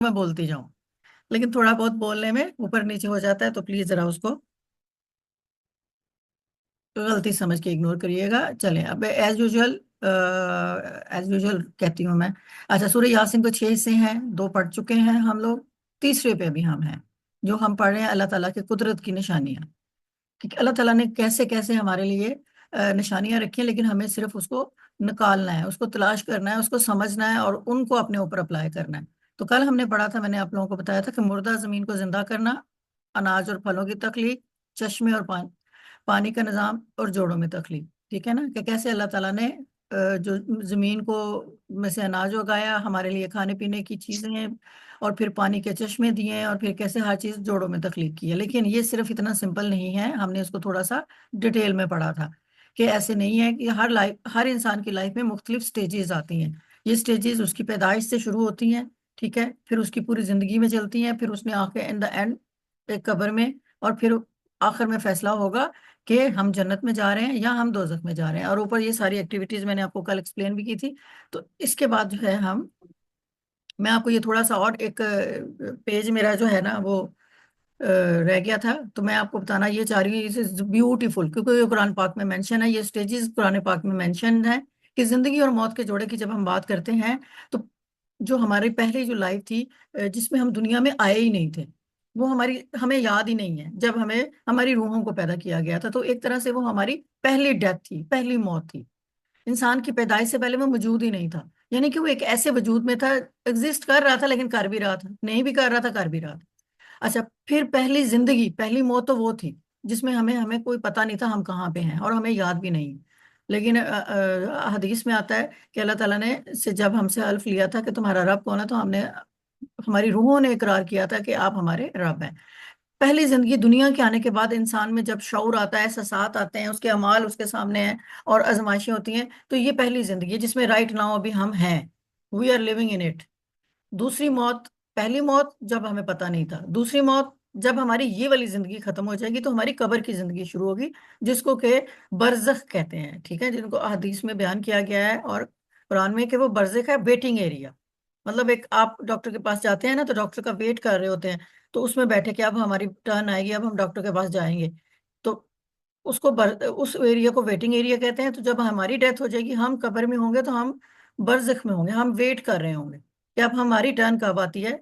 میں بولتی جاؤں، لیکن تھوڑا بہت بولنے میں اوپر نیچے ہو جاتا ہے، تو پلیز ذرا اس کو غلطی سمجھ کے اگنور کریے گا۔ چلیں اب ایز یوزل کہتی ہوں میں۔ اچھا، سورہ یاسین کو 6 حصے ہیں، 2 پڑھ چکے ہیں ہم لوگ، تیسرے پہ بھی ہم ہیں، جو ہم پڑھ رہے ہیں اللہ تعالیٰ کے قدرت کی نشانیاں، کہ اللہ تعالیٰ نے کیسے کیسے ہمارے لیے نشانیاں رکھی ہیں، لیکن ہمیں صرف اس کو نکالنا ہے، اس کو تلاش کرنا ہے، اس کو سمجھنا ہے اور ان کو اپنے اوپر اپلائی کرنا ہے۔ تو کل ہم نے پڑھا تھا، میں نے آپ لوگوں کو بتایا تھا کہ مردہ زمین کو زندہ کرنا، اناج اور پھلوں کی تخلیق، چشمے اور پانی کا نظام اور جوڑوں میں تخلیق، ٹھیک ہے نا، کہ کیسے اللہ تعالیٰ نے جو زمین کو میں سے اناج اگایا ہمارے لیے کھانے پینے کی چیزیں ہیں، اور پھر پانی کے چشمے دیے ہیں، اور پھر کیسے ہر چیز جوڑوں میں تخلیق کی ہے۔ لیکن یہ صرف اتنا سمپل نہیں ہے، ہم نے اس کو تھوڑا سا ڈیٹیل میں پڑھا تھا کہ ایسے نہیں ہے کہ ہر انسان کی لائف میں مختلف سٹیجز آتی ہیں۔ یہ سٹیجز اس کی پیدائش سے شروع ہوتی ہیں، ٹھیک ہے، پھر اس کی پوری زندگی میں چلتی ہیں، پھر اس نے آ کے ان دا اینڈ ایک قبر میں، اور پھر آخر میں فیصلہ ہوگا کہ ہم جنت میں جا رہے ہیں یا ہم دوزخ میں جا رہے ہیں، اور اوپر یہ ساری ایکٹیویٹیز میں نے آپ کو کل ایکسپلین بھی کی تھی۔ تو اس کے بعد جو ہے میں آپ کو یہ تھوڑا سا اور ایک پیج میرا جو ہے نا وہ رہ گیا تھا، تو میں آپ کو بتانا یہ چاہ رہی ہوں، یہ بیوٹیفل، کیونکہ یہ قرآن پاک میں مینشن ہے، یہ سٹیجز قرآن پاک میں مینشن ہے کہ زندگی اور موت کے جوڑے کی جب ہم بات کرتے ہیں، تو جو ہماری پہلی جو لائف تھی جس میں ہم دنیا میں آئے ہی نہیں تھے، وہ ہمیں یاد ہی نہیں ہے جب ہماری روحوں کو پیدا کیا گیا تھا، تو ایک طرح سے وہ ہماری پہلی ڈیتھ تھی، پہلی موت تھی۔ انسان کی پیدائش سے پہلے وہ موجود ہی نہیں تھا، یعنی کہ وہ ایک ایسے وجود میں تھا، ایگزسٹ کر رہا تھا، لیکن کر بھی رہا تھا، نہیں بھی کر رہا تھا، کر بھی رہا تھا۔ اچھا، پھر پہلی زندگی، پہلی موت تو وہ تھی جس میں ہمیں کوئی پتہ نہیں تھا ہم کہاں پہ ہیں، اور ہمیں یاد بھی نہیں۔ لیکن حدیث میں آتا ہے کہ اللہ تعالیٰ نے جب ہم سے حلف لیا تھا کہ تمہارا رب کون ہے، تو ہماری روحوں نے اقرار کیا تھا کہ آپ ہمارے رب ہیں۔ پہلی زندگی دنیا کے آنے کے بعد انسان میں جب شعور آتا ہے، احساسات آتے ہیں، اس کے اعمال اس کے سامنے ہیں اور آزمائشیں ہوتی ہیں، تو یہ پہلی زندگی ہے جس میں رائٹ ناؤ ابھی ہم ہیں، we are living in it. دوسری موت، پہلی موت جب ہمیں پتہ نہیں تھا، دوسری موت جب ہماری یہ والی زندگی ختم ہو جائے گی تو ہماری قبر کی زندگی شروع ہوگی، جس کو کہ برزخ کہتے ہیں، ٹھیک ہے، جن کو احادیث میں بیان کیا گیا ہے اور قرآن میں، کہ وہ برزخ ہے ویٹنگ ایریا، مطلب ایک آپ ڈاکٹر کے پاس جاتے ہیں نا، تو ڈاکٹر کا ویٹ کر رہے ہوتے ہیں، تو اس میں بیٹھے کہ اب ہماری ٹرن آئے گی، اب ہم ڈاکٹر کے پاس جائیں گے، تو اس ایریا کو ویٹنگ ایریا کہتے ہیں۔ تو جب ہماری ڈیتھ ہو جائے گی، ہم قبر میں ہوں گے، تو ہم برزخ میں ہوں گے، ہم ویٹ کر رہے ہوں گے کہ اب ہماری ٹرن کب آتی ہے،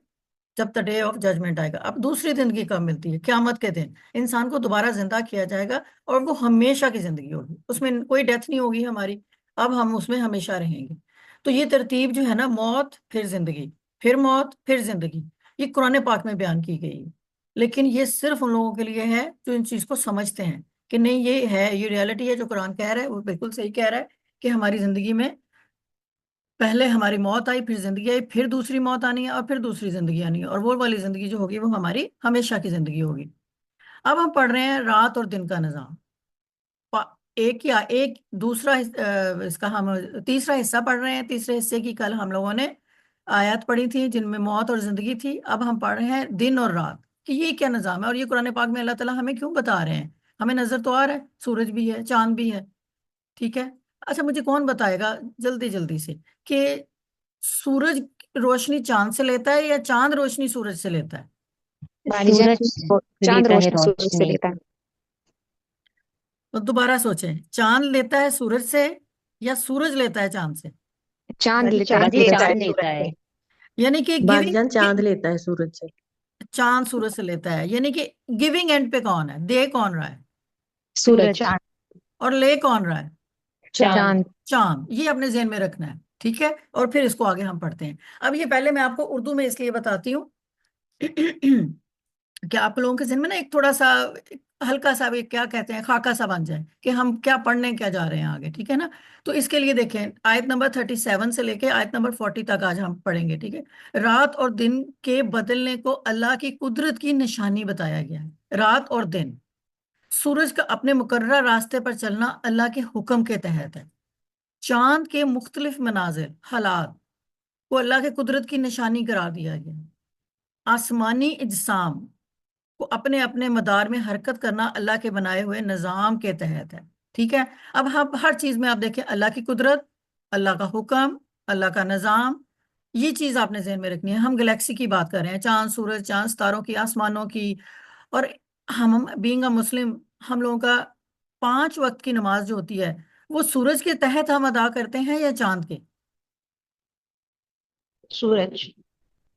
جب تک ڈے آف ججمنٹ آئے گا۔ اب دوسری زندگی کب ملتی ہے؟ قیامت کے دن انسان کو دوبارہ زندہ کیا جائے گا، اور وہ ہمیشہ کی زندگی ہوگی، اس میں کوئی ڈیتھ نہیں ہوگی ہماری، اب ہم اس میں ہمیشہ رہیں گے۔ تو یہ ترتیب جو ہے نا، موت پھر زندگی، پھر موت پھر زندگی، یہ قرآن پاک میں بیان کی گئی ہے، لیکن یہ صرف ان لوگوں کے لیے ہے جو ان چیز کو سمجھتے ہیں کہ نہیں، یہ ہے، یہ ریالٹی ہے، جو قرآن کہہ رہا ہے وہ بالکل صحیح کہہ رہا ہے، کہ ہماری زندگی میں پہلے ہماری موت آئی، پھر زندگی آئی، پھر دوسری موت آنی ہے، اور پھر دوسری زندگی آنی ہے، اور وہ والی زندگی جو ہوگی وہ ہماری ہمیشہ کی زندگی ہوگی۔ اب ہم پڑھ رہے ہیں رات اور دن کا نظام، ایک دوسرا اس کا ہم تیسرا حصہ پڑھ رہے ہیں۔ تیسرے حصے کی کل ہم لوگوں نے آیات پڑھی تھی جن میں موت اور زندگی تھی، اب ہم پڑھ رہے ہیں دن اور رات، کہ یہ کیا نظام ہے، اور یہ قرآن پاک میں اللہ تعالیٰ ہمیں کیوں بتا رہے ہیں؟ ہمیں نظر تو آ رہا ہے، سورج بھی ہے، چاند بھی ہے، ٹھیک ہے۔ اچھا، مجھے کون بتائے گا جلدی جلدی سے کہ سورج روشنی چاند سے لیتا ہے یا چاند روشنی سورج سے لیتا ہے؟ بھائی جان، سورج چاند لیتا ہے روشنی سورج سے روشنی، لیتا ہے۔ تو دوبارہ سوچیں، چاند لیتا ہے سورج سے یا سورج لیتا ہے چاند سے؟ چاند لیتا ہے باجی سورج چاند سے۔ لیتا ہے۔ یعنی کہ باجی جان گیونگ، چاند لیتا ہے سورج سے۔ چاند سورج سے لیتا ہے، یعنی کہ گیونگ اینڈ پہ کون ہے، دے کون رہا ہے، سورج، اور لے کون رہا ہے؟ چاند۔ چاند۔ یہ اپنے ذہن میں رکھنا ہے، ٹھیک ہے، اور پھر اس کو آگے ہم پڑھتے ہیں۔ اب یہ پہلے میں آپ کو اردو میں اس لیے بتاتی ہوں کہ آپ لوگوں کے ذہن میں نا ایک تھوڑا سا ہلکا سا ایک کیا کہتے ہیں خاکہ سا بن جائے کہ ہم کیا پڑھنے کیا جا رہے ہیں آگے، ٹھیک ہے نا۔ تو اس کے لیے دیکھیں، آیت نمبر 37 سے لے کے آیت نمبر 40 تک آج ہم پڑھیں گے، ٹھیک ہے۔ رات اور دن کے بدلنے کو اللہ کی قدرت کی نشانی بتایا گیا ہے۔ رات اور دن، سورج کا اپنے مقررہ راستے پر چلنا اللہ کے حکم کے تحت ہے، چاند کے مختلف مناظر حالات کو اللہ کے قدرت کی نشانی قرار دیا گیا ہے، آسمانی اجسام کو اپنے اپنے مدار میں حرکت کرنا اللہ کے بنائے ہوئے نظام کے تحت ہے، ٹھیک ہے۔ اب ہر چیز میں آپ دیکھیں اللہ کی قدرت، اللہ کا حکم، اللہ کا نظام، یہ چیز آپ نے ذہن میں رکھنی ہے. ہم گلیکسی کی بات کر رہے ہیں، چاند سورج، چاند ستاروں کی، آسمانوں کی. اور ہم بینگ اے مسلم، ہم لوگوں کا 5 وقت کی نماز جو ہوتی ہے وہ سورج کے تحت ہم ادا کرتے ہیں یا چاند کے؟ سورج.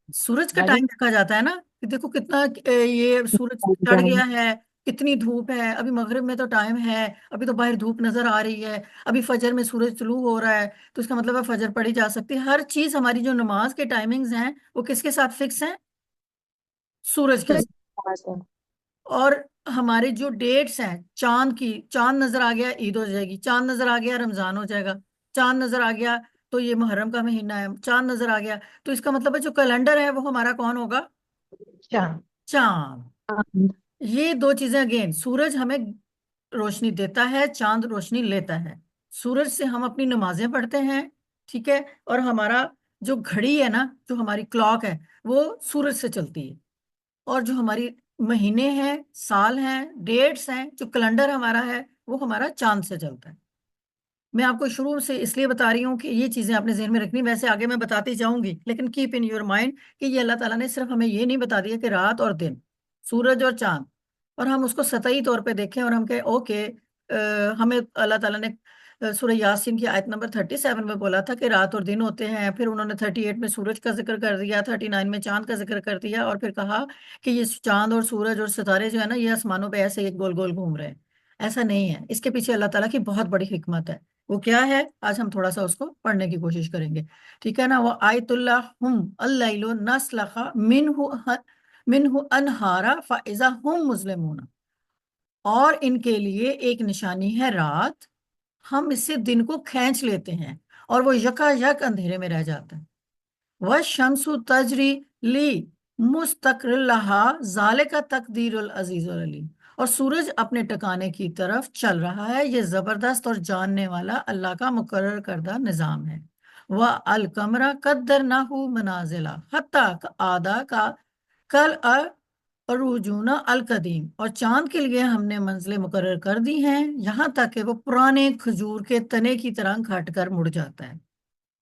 سورج کا ٹائم باجی دیکھا جاتا ہے نا کہ دیکھو کتنا یہ سورج چڑھ جان. گیا ہے، کتنی دھوپ ہے. ابھی مغرب میں تو ٹائم ہے، ابھی تو باہر دھوپ نظر آ رہی ہے، ابھی فجر میں سورج طلوع ہو رہا ہے، تو اس کا مطلب ہے فجر پڑھی جا سکتی ہے. ہر چیز ہماری جو نماز کے ٹائمنگز ہیں وہ کس کے ساتھ فکس ہیں؟ سورج کے ساتھ. اور ہمارے جو ڈیٹس ہیں چاند کی، چاند نظر آ گیا عید ہو جائے گی، چاند نظر آ گیا رمضان ہو جائے گا، چاند نظر آ گیا تو یہ محرم کا مہینہ ہے، چاند نظر آ گیا تو اس کا مطلب ہے جو کیلنڈر ہے وہ ہمارا کون ہوگا؟ چاند. چاند. یہ دو چیزیں اگین، سورج ہمیں روشنی دیتا ہے، چاند روشنی لیتا ہے. سورج سے ہم اپنی نمازیں پڑھتے ہیں، ٹھیک ہے، اور ہمارا جو گھڑی ہے نا، جو ہماری کلاک ہے وہ سورج سے چلتی ہے. اور جو ہماری مہینے ہیں، سال ہیں، ڈیٹس ہیں، جو کیلنڈر ہمارا ہے وہ ہمارا چاند سے چلتا ہے. میں آپ کو شروع سے اس لیے بتا رہی ہوں کہ یہ چیزیں آپ نے ذہن میں رکھنی. ویسے آگے میں بتاتی جاؤں گی، لیکن کیپ ان یور مائنڈ کہ یہ اللہ تعالیٰ نے صرف ہمیں یہ نہیں بتا دیا کہ رات اور دن، سورج اور چاند، اور ہم اس کو سطحی طور پہ دیکھیں اور ہم کہیں اوکے. ہمیں اللہ تعالیٰ نے سورہ یاسین کی آیت نمبر 37 میں بولا تھا کہ رات اور دن ہوتے ہیں. پھر انہوں نے 38 میں سورج کا ذکر کر دیا، 39 میں چاند کا ذکر کر دیا، اور پھر کہا کہ یہ چاند اور سورج اور ستارے جو ہے نا یہ آسمانوں پہ ایسے ایک گول گول گھوم رہے ہیں. ایسا نہیں ہے، اس کے پیچھے اللہ تعالیٰ کی بہت بڑی حکمت ہے. وہ کیا ہے آج ہم تھوڑا سا اس کو پڑھنے کی کوشش کریں گے، ٹھیک ہے نا. وہ آیت اللہ ہم اللیل نسلخ منہ انہارا فاذا ہم مظلمون. اور ان کے لیے ایک نشانی ہے رات، ہم اس سے دن کو کھینچ لیتے ہیں اور وہ یکا یک اندھیرے میں رہ جاتا ہے. وَالشَّمْسُ تَجْرِي لِمُسْتَقَرٍّ لَهَا ذَلِكَ تَقْدِيرُ الْعَزِيزِ الْعَلِيمِ. اور سورج اپنے ٹکانے کی طرف چل رہا ہے، یہ زبردست اور جاننے والا اللہ کا مقرر کردہ نظام ہے. وَالْقَمَرَ قَدَّرْنَاهُ مَنَازِلَ حَتَّى عَادَ کالعرجون القدیم. اور چاند کے لیے ہم نے منزلیں مقرر کر دی ہیں یہاں تک کہ وہ پرانے کھجور کے تنے کی طرح گھٹ کر مڑ جاتا ہے.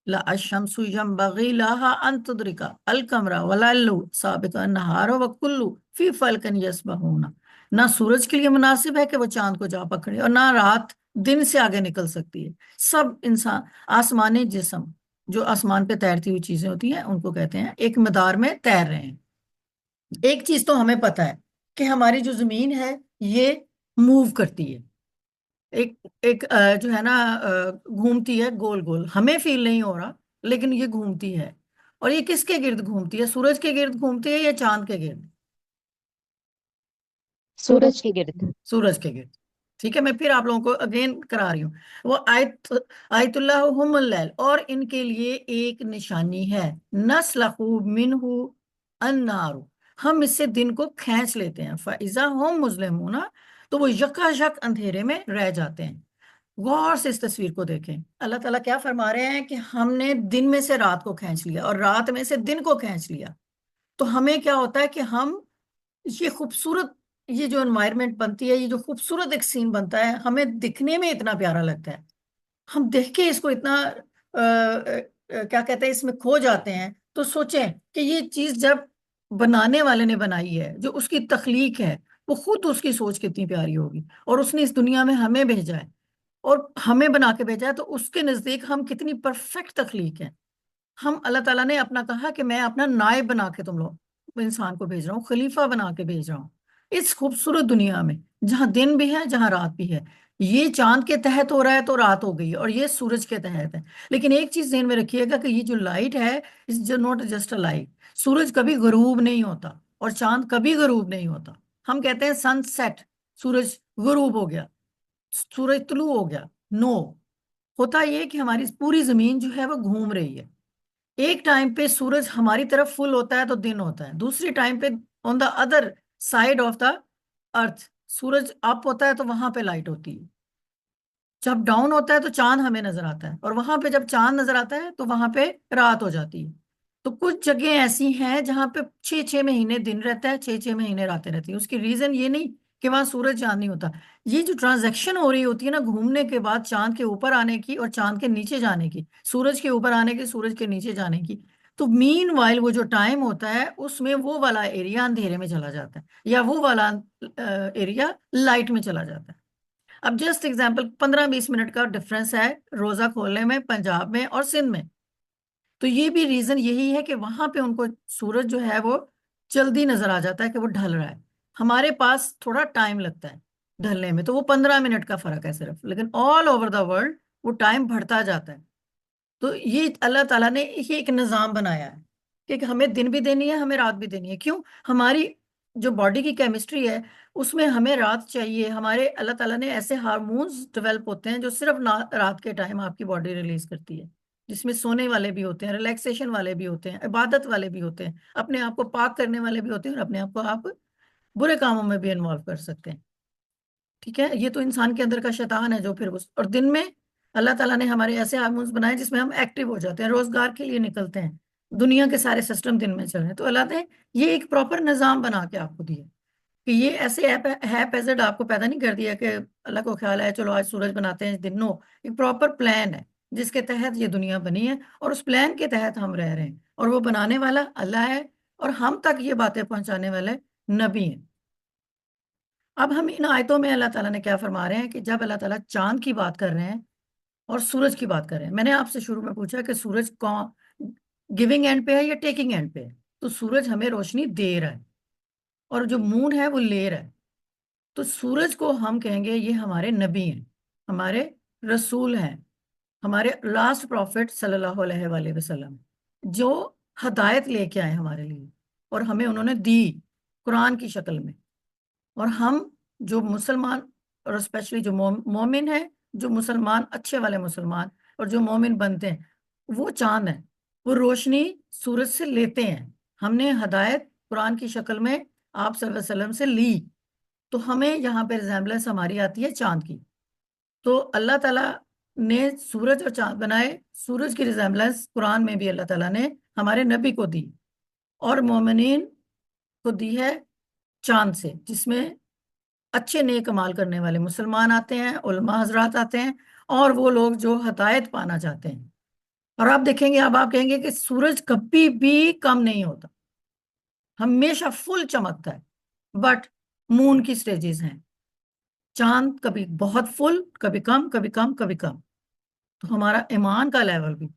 لا الشمس ينبغي لها ان تدرك القمر ولا الليل سابق النهار وكل في فلك يسبحون. نہ سورج کے لیے مناسب ہے کہ وہ چاند کو جا پکڑے اور نہ رات دن سے آگے نکل سکتی ہے. سب انسان آسمانی جسم جو آسمان پہ تیرتی ہوئی چیزیں ہوتی ہیں ان کو کہتے ہیں ایک مدار میں تیر رہے ہیں. ایک چیز تو ہمیں پتہ ہے کہ ہماری جو زمین ہے یہ موو کرتی ہے، ایک ایک جو ہے نا گھومتی ہے گول گول. ہمیں فیل نہیں ہو رہا لیکن یہ گھومتی ہے. اور یہ کس کے گرد گھومتی ہے؟ سورج کے گرد گھومتی ہے یا چاند کے گرد؟ سورج کے گرد. سورج کے گرد. ٹھیک ہے، میں پھر آپ لوگوں کو اگین کرا رہی ہوں. وہ آیت اللہ ہم اللیل، اور ان کے لیے ایک نشانی ہے نسلخ منہ النار، ہم اس سے دن کو کھینچ لیتے ہیں. فاذا ہم مظلمون، تو وہ یکا یک اندھیرے میں رہ جاتے ہیں. غور سے اس تصویر کو دیکھیں. اللہ تعالیٰ کیا فرما رہے ہیں کہ ہم نے دن میں سے رات کو کھینچ لیا اور رات میں سے دن کو کھینچ لیا. تو ہمیں کیا ہوتا ہے کہ ہم یہ خوبصورت، یہ جو انوائرمنٹ بنتی ہے، یہ جو خوبصورت ایک سین بنتا ہے، ہمیں دکھنے میں اتنا پیارا لگتا ہے. ہم دیکھ کے اس کو اتنا کیا کہتے ہیں اس میں کھو جاتے ہیں. تو سوچیں کہ یہ چیز جب بنانے والے نے بنائی ہے، جو اس کی تخلیق ہے، وہ خود اس کی سوچ کتنی پیاری ہوگی. اور اس نے اس دنیا میں ہمیں بھیجا ہے اور ہمیں بنا کے بھیجا ہے، تو اس کے نزدیک ہم کتنی پرفیکٹ تخلیق ہیں. ہم اللہ تعالیٰ نے اپنا کہا کہ میں اپنا نائب بنا کے تم لوگ انسان کو بھیج رہا ہوں، خلیفہ بنا کے بھیج رہا ہوں اس خوبصورت دنیا میں جہاں دن بھی ہے جہاں رات بھی ہے. یہ چاند کے تحت ہو رہا ہے تو رات ہو گئی اور یہ سورج کے تحت ہے. لیکن ایک چیز ذہن میں رکھیے گا کہ یہ جو لائٹ ہے اس جو ناٹ جسٹ اے لائٹ. سورج کبھی غروب نہیں ہوتا اور چاند کبھی غروب نہیں ہوتا. ہم کہتے ہیں سن سیٹ، سورج غروب ہو گیا، سورج طلوع ہو گیا. نو، ہوتا یہ کہ ہماری پوری زمین جو ہے وہ گھوم رہی ہے. ایک ٹائم پہ سورج ہماری طرف فل ہوتا ہے تو دن ہوتا ہے، دوسری ٹائم پہ on the other side of the earth سورج اپ ہوتا ہے تو وہاں پہ لائٹ ہوتی ہے. جب ڈاؤن ہوتا ہے تو چاند ہمیں نظر آتا ہے، اور وہاں پہ جب چاند نظر آتا ہے تو وہاں پہ رات ہو جاتی ہے. تو کچھ جگہیں ایسی ہیں جہاں پہ 6 6 مہینے دن رہتا ہے، 6 6 مہینے راتیں رہتی ہیں. اس کی ریزن یہ نہیں کہ وہاں سورج چاند نہیں ہوتا. یہ جو ٹرانزیکشن ہو رہی ہوتی ہے نا گھومنے کے بعد چاند کے اوپر آنے کی اور چاند کے نیچے جانے کی، سورج کے اوپر آنے کی، سورج کے نیچے جانے کی، تو مین وائل وہ جو ٹائم ہوتا ہے اس میں وہ والا ایریا اندھیرے میں چلا جاتا ہے یا وہ والا ایریا لائٹ میں چلا جاتا ہے. اب جسٹ ایگزامپل 15-20 منٹ کا ڈفرنس ہے روزہ کھولنے میں پنجاب میں اور سندھ میں. تو یہ بھی ریزن یہی ہے کہ وہاں پہ ان کو سورج جو ہے وہ جلدی نظر آ جاتا ہے کہ وہ ڈھل رہا ہے. ہمارے پاس تھوڑا ٹائم لگتا ہے ڈھلنے میں, تو وہ 15 منٹ کا فرق ہے صرف, لیکن آل اوور دا ورلڈ وہ ٹائم بڑھتا جاتا ہے. تو یہ اللہ تعالیٰ نے یہ ایک نظام بنایا ہے کہ ہمیں دن بھی دینی ہے, ہمیں رات بھی دینی ہے. کیوں؟ ہماری جو باڈی کی کیمسٹری ہے اس میں ہمیں رات چاہیے. ہمارے اللہ تعالیٰ نے ایسے ہارمونز ڈیولپ ہوتے ہیں جو صرف رات کے ٹائم آپ کی باڈی ریلیز کرتی ہے, جس میں سونے والے بھی ہوتے ہیں, ریلیکسیشن والے بھی ہوتے ہیں, عبادت والے بھی ہوتے ہیں, اپنے آپ کو پاک کرنے والے بھی ہوتے ہیں, اور اپنے آپ کو آپ برے کاموں میں بھی انوالو کر سکتے ہیں. ٹھیک ہے, یہ تو انسان کے اندر کا شیطان ہے جو پھر اور دن میں اللہ تعالیٰ نے ہمارے ایسے ہارمونز بنائے جس میں ہم ایکٹیو ہو جاتے ہیں, روزگار کے لیے نکلتے ہیں, دنیا کے سارے سسٹم دن میں چل رہے ہیں. تو اللہ نے یہ ایک پراپر نظام بنا کے آپ کو دیا کہ یہ ایسے ہیپیزڈ آپ کو پیدا نہیں کر دیا کہ اللہ کو خیال ہے چلو آج سورج بناتے ہیں دن. نو, ایک پراپر پلان ہے جس کے تحت یہ دنیا بنی ہے, اور اس پلان کے تحت ہم رہ رہے ہیں, اور وہ بنانے والا اللہ ہے, اور ہم تک یہ باتیں پہنچانے والے نبی ہیں. اب ہم ان آیتوں میں اللہ تعالیٰ نے کیا فرما رہے ہیں کہ جب اللہ تعالیٰ چاند کی بات کر رہے ہیں اور سورج کی بات کر رہے ہیں, میں نے آپ سے شروع میں پوچھا کہ سورج کون گیونگ اینڈ پہ ہے یا ٹیکنگ اینڈ پہ ہے؟ تو سورج ہمیں روشنی دے رہا ہے, اور جو مون ہے وہ لے رہا ہے. تو سورج کو ہم کہیں گے یہ ہمارے نبی ہیں, ہمارے رسول ہیں, ہمارے لاسٹ پروفٹ صلی اللہ علیہ وآلہ وسلم, جو ہدایت لے کے آئے ہمارے لیے, اور ہمیں انہوں نے دی قرآن کی شکل میں. اور ہم جو مسلمان, اور اسپیشلی جو مومن ہیں, جو مسلمان اچھے والے مسلمان اور جو مومن بنتے ہیں, وہ چاند ہیں, وہ روشنی سورج سے لیتے ہیں. ہم نے ہدایت قرآن کی شکل میں آپ صلی اللہ علیہ وسلم سے لی, تو ہمیں یہاں پہ ریزیمبلنس ہماری آتی ہے چاند کی. تو اللہ تعالیٰ نے سورج اور چاند بنائے. سورج کی ریزیمبلنس قرآن میں بھی اللہ تعالیٰ نے ہمارے نبی کو دی, اور مومنین کو دی ہے چاند سے, جس میں اچھے نیک عمال کرنے والے مسلمان آتے ہیں, علماء حضرات آتے ہیں, اور وہ لوگ جو ہدایت پانا چاہتے ہیں. اور آپ دیکھیں گے, اب آپ کہیں گے کہ سورج کبھی بھی کم نہیں ہوتا, ہمیشہ فل چمکتا ہے, بٹ مون کی سٹیجز ہیں. چاند کبھی بہت فل, کبھی کم, کبھی کم, کبھی کم. تو ہمارا ایمان کا لیول بھی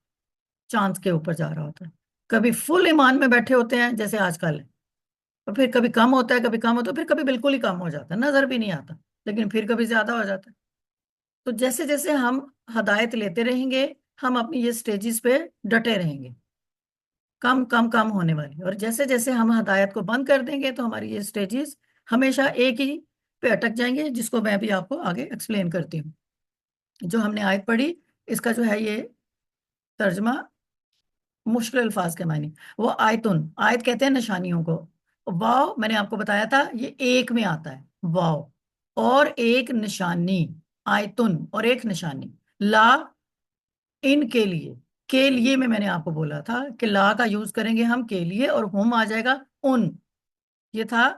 چاند کے اوپر جا رہا ہوتا ہے. کبھی فل ایمان میں بیٹھے ہوتے ہیں جیسے آج کل ہے, اور پھر کبھی کم ہوتا ہے, کبھی کم ہوتا ہے, پھر کبھی بالکل ہی کم ہو جاتا ہے, نظر بھی نہیں آتا, لیکن پھر کبھی زیادہ ہو جاتا ہے. تو جیسے جیسے ہم ہدایت لیتے رہیں گے, ہم اپنی یہ سٹیجز پہ ڈٹے رہیں گے, کم کم کم ہونے والی. اور جیسے جیسے ہم ہدایت کو بند کر دیں گے تو ہماری یہ سٹیجز ہمیشہ ایک ہی پہ اٹک جائیں گے, جس کو میں بھی آپ کو آگے ایکسپلین کرتی ہوں. جو ہم نے آیت پڑھی, اس کا جو ہے یہ ترجمہ مشکل الفاظ کے معنی, وہ آیتن, آیت کہتے ہیں نشانیوں کو. واو میں نے آپ کو بتایا تھا یہ ایک میں آتا ہے, واو اور ایک نشانی, آیتن اور ایک نشانی. لا ان کے لیے میں نے آپ کو بولا تھا کہ لا کا یوز کریں گے ہم کے لیے, اور ہم آ جائے گا ان, یہ تھا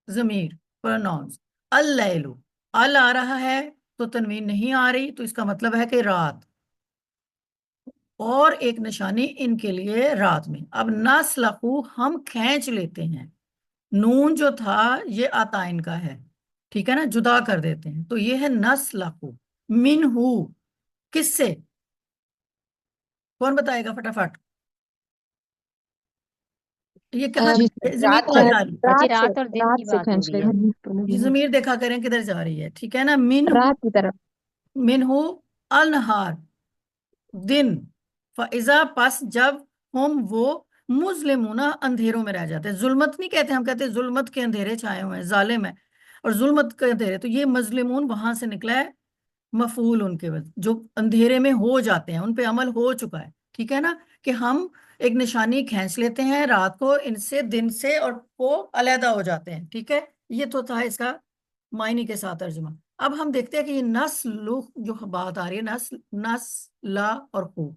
ضمیر پروناؤنس. اللیل, ال آ رہا ہے تو تنوین نہیں آ رہی, تو اس کا مطلب ہے کہ رات, اور ایک نشانی ان کے لیے رات میں. اب نسلخو ہم کھینچ لیتے ہیں, نون جو تھا یہ آتائن کا ہے, ٹھیک ہے نا, جدا کر دیتے ہیں, تو یہ ہے نسلخو. منہو کس سے, کون بتائے گا فٹافٹ, یہ کہاں جی زمین رات کہاں سے جا رہی ہے؟ جی رات اور دن کی رات سے بات ہو کھینچ رہی ہے. لیتے یہ ہیں ضمیر دیکھا کریں کدھر جا رہی ہے, ٹھیک ہے نا. رات کی طرف. منہو النہار, دن. فاذا پس جب ہم وہ مظلمون اندھیروں میں رہ جاتے ہیں. ظلمت نہیں کہتے, ہم کہتے ہیں ظلمت کے اندھیرے چھائے ہوئے ہیں, ظالم ہے, اور ظلمت کے اندھیرے, تو یہ مظلمون وہاں سے نکلا ہے مفعول ان کے وقت, جو اندھیرے میں ہو جاتے ہیں, ان پہ عمل ہو چکا ہے. ٹھیک ہے نا, کہ ہم ایک نشانی کھینچ لیتے ہیں رات کو ان سے, دن سے, اور وہ علیحدہ ہو جاتے ہیں. ٹھیک ہے, یہ تو تھا اس کا معنی کے ساتھ ترجمہ. اب ہم دیکھتے ہیں کہ یہ نسل جو بات آ رہی ہے, نسل, لا اور خو,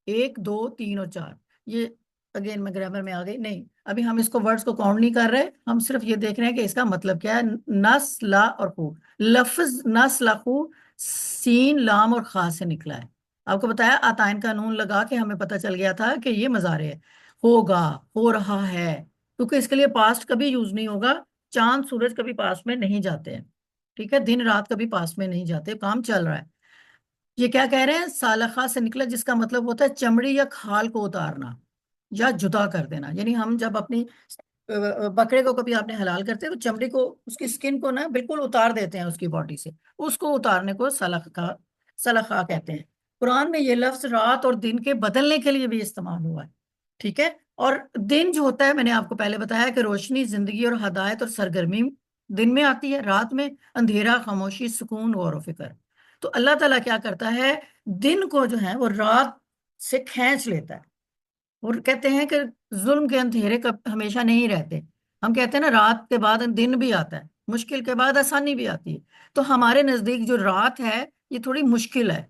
1 2 3 اور 4, یہ اگین میں گرامر میں آ گئی نہیں, ابھی ہم اس کو ورڈز کو کاؤنٹ نہیں کر رہے, ہم صرف یہ دیکھ رہے ہیں کہ اس کا مطلب کیا ہے. نسلا اور خو, لفظ نسلخو سین لام اور خا سے نکلا ہے. آپ کو بتایا آتائن قانون لگا کے ہمیں پتہ چل گیا تھا کہ یہ مضارع ہے، ہوگا، ہو رہا ہے، کیونکہ اس کے لیے پاسٹ کبھی یوز نہیں ہوگا. چاند سورج کبھی پاسٹ میں نہیں جاتے ہیں، ٹھیک ہے، دن رات کبھی پاسٹ میں نہیں جاتے، کام چل رہا ہے. یہ کیا کہہ رہے ہیں؟ سالخہ سے نکلا، جس کا مطلب ہوتا ہے چمڑی یا کھال کو اتارنا یا جدا کر دینا. یعنی ہم جب اپنی بکرے کو کبھی آپ نے حلال کرتے ہیں تو چمڑی کو، اس کی سکن کو نا بالکل اتار دیتے ہیں اس کی باڈی سے، اس کو اتارنے کو سلخہ کہتے ہیں. قرآن میں یہ لفظ رات اور دن کے بدلنے کے لیے بھی استعمال ہوا ہے، ٹھیک ہے. اور دن جو ہوتا ہے، میں نے آپ کو پہلے بتایا کہ روشنی، زندگی اور ہدایت اور سرگرمی دن میں آتی ہے، رات میں اندھیرا، خاموشی، سکون، غور و فکر. تو اللہ تعالیٰ کیا کرتا ہے؟ دن کو جو ہے وہ رات سے کھینچ لیتا ہے. اور کہتے ہیں کہ ظلم کے اندھیرے ہمیشہ نہیں رہتے. ہم کہتے ہیں نا رات کے بعد دن بھی آتا ہے، مشکل کے بعد آسانی بھی آتی ہے. تو ہمارے نزدیک جو رات ہے یہ تھوڑی مشکل ہے،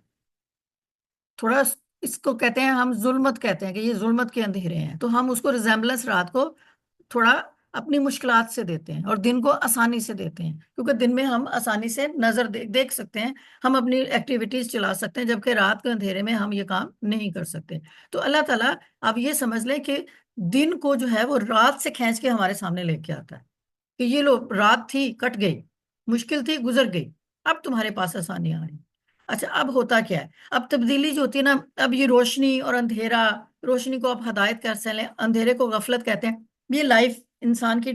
تھوڑا اس کو کہتے ہیں ہم ظلمت، کہتے ہیں کہ یہ ظلمت کے اندھیرے ہیں. تو ہم اس کو ریزیمبلنس رات کو تھوڑا اپنی مشکلات سے دیتے ہیں اور دن کو آسانی سے دیتے ہیں، کیونکہ دن میں ہم آسانی سے نظر دیکھ سکتے ہیں، ہم اپنی ایکٹیویٹیز چلا سکتے ہیں، جبکہ رات کے اندھیرے میں ہم یہ کام نہیں کر سکتے. تو اللہ تعالیٰ، آپ یہ سمجھ لیں کہ دن کو جو ہے وہ رات سے کھینچ کے ہمارے سامنے لے کے آتا ہے کہ یہ لو، رات تھی کٹ گئی، مشکل تھی گزر گئی، اب تمہارے پاس آسانی آ رہی. اچھا، اب ہوتا کیا ہے؟ اب تبدیلی جو ہوتی ہے نا، اب یہ روشنی اور اندھیرا، روشنی کو آپ ہدایت کر سکیں، اندھیرے کو غفلت کہتے ہیں. یہ لائف، انسان کی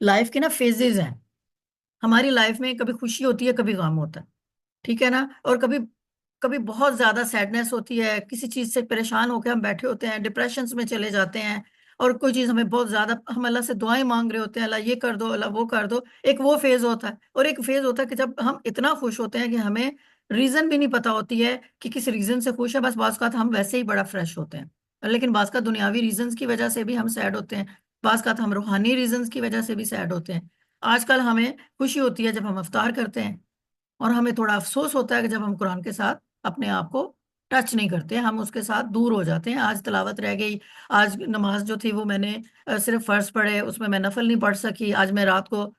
لائف کے نا فیزز ہیں. ہماری لائف میں کبھی خوشی ہوتی ہے، کبھی غم ہوتا ہے، ٹھیک ہے نا. اور کبھی کبھی بہت زیادہ سیڈنس ہوتی ہے، کسی چیز سے پریشان ہو کے ہم بیٹھے ہوتے ہیں، ڈپریشنز میں چلے جاتے ہیں، اور کوئی چیز ہمیں بہت زیادہ، ہم اللہ سے دعائیں مانگ رہے ہوتے ہیں، اللہ یہ کر دو، اللہ وہ کر دو. ایک وہ فیز ہوتا ہے. اور ایک فیز ہوتا ہے کہ جب ہم اتنا خوش ہوتے ہیں کہ ہمیں ریزن بھی نہیں پتا ہوتی ہے کہ کس ریزن سے خوش ہے، بس بعض اوقات ہم ویسے ہی بڑا فریش ہوتے ہیں. لیکن بعض کا دنیاوی ریزنز کی وجہ سے بھی ہم سیڈ ہوتے ہیں، بعض کا ہم روحانی ریزنز کی وجہ سے بھی سیڈ ہوتے ہیں. آج کل ہمیں خوشی ہوتی ہے جب ہم افطار کرتے ہیں، اور ہمیں تھوڑا افسوس ہوتا ہے کہ جب ہم قرآن کے ساتھ اپنے آپ کو ٹچ نہیں کرتے، ہم اس کے ساتھ دور ہو جاتے ہیں. آج تلاوت رہ گئی، آج نماز جو تھی وہ میں نے صرف فرض پڑھے، اس میں نفل نہیں پڑھ سکی، آج میں رات کو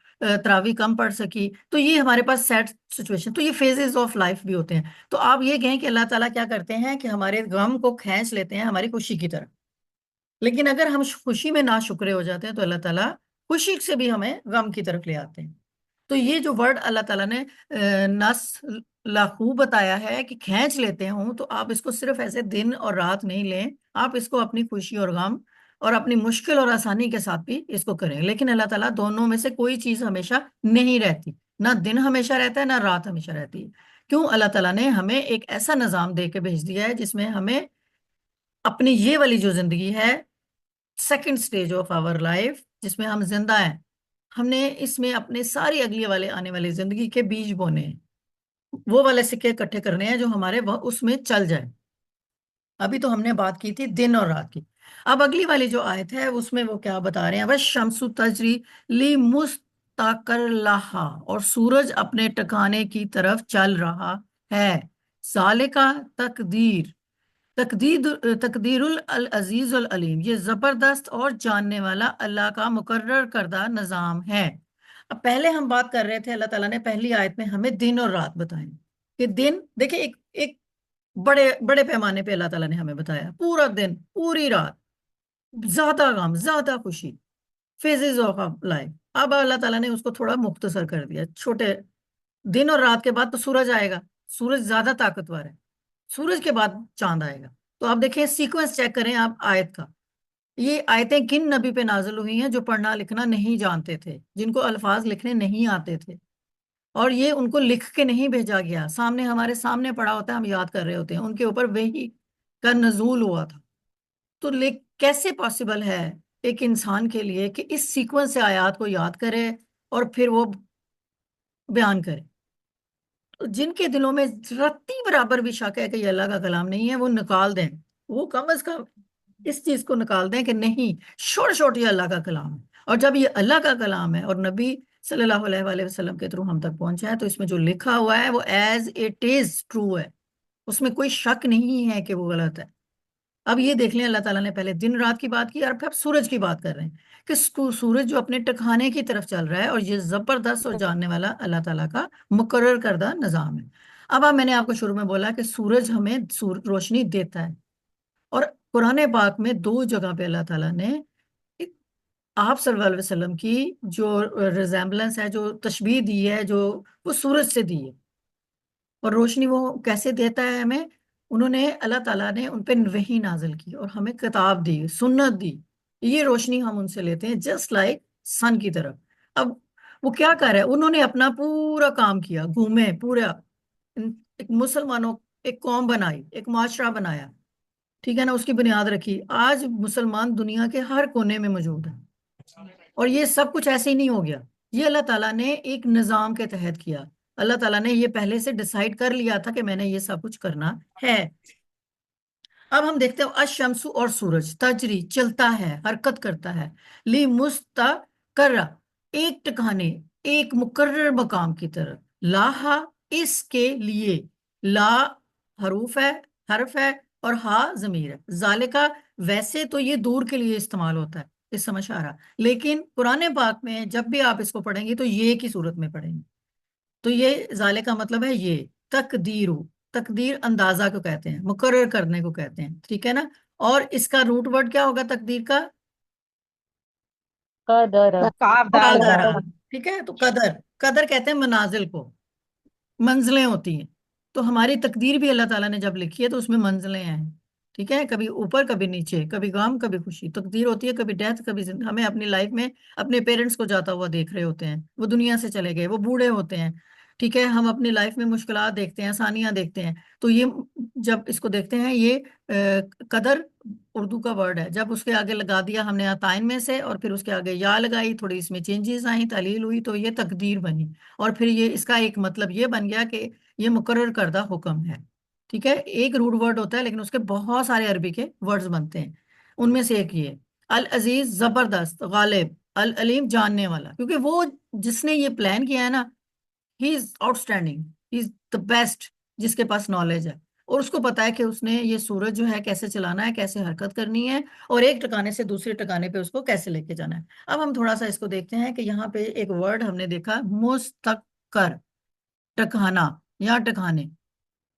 تراویح کم پڑھ سکی. تو یہ ہمارے پاس سیٹ سچویشن، تو یہ فیزز آف لائف بھی ہوتے ہیں. تو آپ یہ کہیں کہ اللہ تعالیٰ کیا کرتے ہیں کہ ہمارے غم کو کھینچ لیتے ہیں ہماری خوشی کی طرف. لیکن اگر ہم خوشی میں ناشکرے ہو جاتے ہیں تو اللہ تعالیٰ خوشی سے بھی ہمیں غم کی طرف لے آتے ہیں. تو یہ جو ورڈ اللہ تعالیٰ نے نس لاخو بتایا ہے کہ کھینچ لیتے ہوں، تو آپ اس کو صرف ایسے دن اور رات نہیں لیں، آپ اس کو اپنی خوشی اور غم اور اپنی مشکل اور آسانی کے ساتھ بھی اس کو کریں. لیکن اللہ تعالیٰ دونوں میں سے کوئی چیز ہمیشہ نہیں رہتی، نہ دن ہمیشہ رہتا ہے نہ رات ہمیشہ رہتی ہے. کیوں؟ اللہ تعالیٰ نے ہمیں ایک ایسا نظام دے کے بھیج دیا ہے جس میں ہمیں اپنی یہ والی جو زندگی ہے، second stage of our life, جس میں ہم زندہ ہیں، ہم نے اس میں اپنے ساری اگلی والے آنے والی زندگی کے بیج بونے ہیں، وہ والے سکے اکٹھے کرنے ہیں جو ہمارے اس میں چل جائے. ابھی تو ہم نے بات کی تھی دن اور رات کی. اب اگلی والی جو آیت ہے اس میں وہ کیا بتا رہے ہیں؟ بس شمس تجری لی مستقر لہا، اور سورج اپنے ٹکانے کی طرف چل رہا ہے. ذالکا تقدیر، تقدیر العزیز العلیم، یہ زبردست اور جاننے والا اللہ کا مقرر کردہ نظام ہے. اب پہلے ہم بات کر رہے تھے، اللہ تعالیٰ نے پہلی آیت میں ہمیں دن اور رات بتائیں کہ دن، دیکھیں ایک بڑے بڑے پیمانے پہ اللہ تعالیٰ نے ہمیں بتایا پورا دن پوری رات، زیادہ غم زیادہ خوشی، فیزز آف لائف. اب اللہ تعالیٰ نے اس کو تھوڑا مختصر کر دیا، چھوٹے دن اور رات کے بعد تو سورج آئے گا، سورج زیادہ طاقتور ہے، سورج کے بعد چاند آئے گا. تو آپ دیکھیں سیکوینس چیک کریں آپ آیت کا. یہ آیتیں کن نبی پہ نازل ہوئی ہیں؟ جو پڑھنا لکھنا نہیں جانتے تھے، جن کو الفاظ لکھنے نہیں آتے تھے، اور یہ ان کو لکھ کے نہیں بھیجا گیا، سامنے ہمارے سامنے پڑا ہوتا ہے، ہم یاد کر رہے ہوتے ہیں، ان کے اوپر وحی کا نزول ہوا تھا. تو کیسے پاسبل ہے ایک انسان کے لیے کہ اس سیکوینس سے آیات کو یاد کرے اور پھر وہ بیان کرے؟ جن کے دلوں میں رتی برابر بھی شک ہے کہ یہ اللہ کا کلام نہیں ہے، وہ نکال دیں، وہ کم از کم اس چیز کو نکال دیں کہ نہیں، شورٹ یہ اللہ کا کلام ہے. اور جب یہ اللہ کا کلام ہے اور نبی صلی اللہ علیہ وآلہ وسلم کے تھرو ہم تک پہنچا ہے، تو اس میں جو لکھا ہوا ہے وہ ایز اٹ از ٹرو ہے، اس میں کوئی شک نہیں ہے کہ وہ غلط ہے. اب یہ دیکھ لیں، اللہ تعالیٰ نے پہلے دن رات کی بات کی اور پھر سورج کی بات کر رہے ہیں کہ سورج جو اپنے ٹکانے کی طرف چل رہا ہے، اور یہ زبردست اور جاننے والا اللہ تعالیٰ کا مقرر کردہ نظام ہے. اب میں نے آپ کو شروع میں بولا کہ سورج ہمیں روشنی دیتا ہے، اور قرآن پاک میں دو جگہ پہ اللہ تعالیٰ نے آپ صلی اللہ علیہ وسلم کی جو ریزیمبلنس ہے، جو تشبیہ دی ہے، جو وہ سورج سے دی ہے، اور روشنی وہ کیسے دیتا ہے ہمیں؟ انہوں نے اللہ تعالیٰ نے ان پہ وحی نازل کی اور ہمیں کتاب دی، سنت دی، یہ روشنی ہم ان سے لیتے ہیں جسٹ لائک سن کی طرف۔ اب وہ کیا کر رہے ہیں؟ انہوں نے اپنا پورا کام کیا، گھومے پورا، ایک مسلمانوں، ایک قوم بنائی، ایک معاشرہ بنایا، ٹھیک ہے نا، اس کی بنیاد رکھی۔ آج مسلمان دنیا کے ہر کونے میں موجود ہیں، اور یہ سب کچھ ایسے ہی نہیں ہو گیا، یہ اللہ تعالیٰ نے ایک نظام کے تحت کیا۔ اللہ تعالیٰ نے یہ پہلے سے ڈیسائیڈ کر لیا تھا کہ میں نے یہ سب کچھ کرنا ہے۔ اب ہم دیکھتے ہیں الشمس، اور سورج تجری چلتا ہے، حرکت کرتا ہے، لی مستقر ایک ٹکانے، ایک مقرر مقام کی طرف، لاہا اس کے لیے، لا حروف ہے، حرف ہے، اور ہا ضمیر ہے، ذالکا ویسے تو یہ دور کے لیے استعمال ہوتا ہے اس سمجھ آ رہا، لیکن قرآن پاک میں جب بھی آپ اس کو پڑھیں گے تو یہ کی صورت میں پڑھیں گے، تو یہ ذالک کا مطلب ہے یہ تقدیر، تقدیر اندازہ کو کہتے ہیں، مقرر کرنے کو کہتے ہیں، ٹھیک ہے نا۔ اور اس کا روٹ ورڈ کیا ہوگا تقدیر کا؟ قدر قدر، قدر ٹھیک ہے، تو قدر، قدر کہتے ہیں منازل کو، منزلیں ہوتی ہیں، تو ہماری تقدیر بھی اللہ تعالیٰ نے جب لکھی ہے تو اس میں منزلیں ہیں، ٹھیک ہے، کبھی اوپر کبھی نیچے، کبھی غم کبھی خوشی، تقدیر ہوتی ہے، کبھی ڈیتھ کبھی ہمیں اپنی لائف میں اپنے پیرنٹس کو جاتا ہوا دیکھ رہے ہوتے ہیں، وہ دنیا سے چلے گئے، وہ بوڑھے ہوتے ہیں، ٹھیک ہے، ہم اپنی لائف میں مشکلات دیکھتے ہیں، آسانیاں دیکھتے ہیں، تو یہ جب اس کو دیکھتے ہیں، یہ قدر اردو کا ورڈ ہے، جب اس کے آگے لگا دیا ہم نے عطائن میں سے، اور پھر اس کے آگے یا لگائی، تھوڑی اس میں چینجز آئیں، تعلیل ہوئی، تو یہ تقدیر بنی، اور پھر یہ اس کا ایک مطلب یہ بن گیا کہ یہ مقرر کردہ حکم ہے، ٹھیک ہے۔ ایک روٹ ورڈ ہوتا ہے لیکن اس کے بہت سارے عربی کے ورڈز بنتے ہیں، ان میں سے ایک یہ العزیز، زبردست، غالب، العلیم، جاننے والا، کیونکہ وہ جس نے یہ پلان کیا ہے نا، he is outstanding, he is the best, جس کے پاس نالج ہے، اور اس کو پتا ہے کہ اس نے یہ سورج جو ہے کیسے چلانا ہے، کیسے حرکت کرنی ہے، اور ایک ٹکانے سے دوسرے ٹکانے پہ اس کو کیسے لے کے جانا ہے۔ اب ہم تھوڑا سا اس کو دیکھتے ہیں کہ یہاں پہ ایک ورڈ ہم نے دیکھا، مستقر، ٹکانا یا ٹکانے،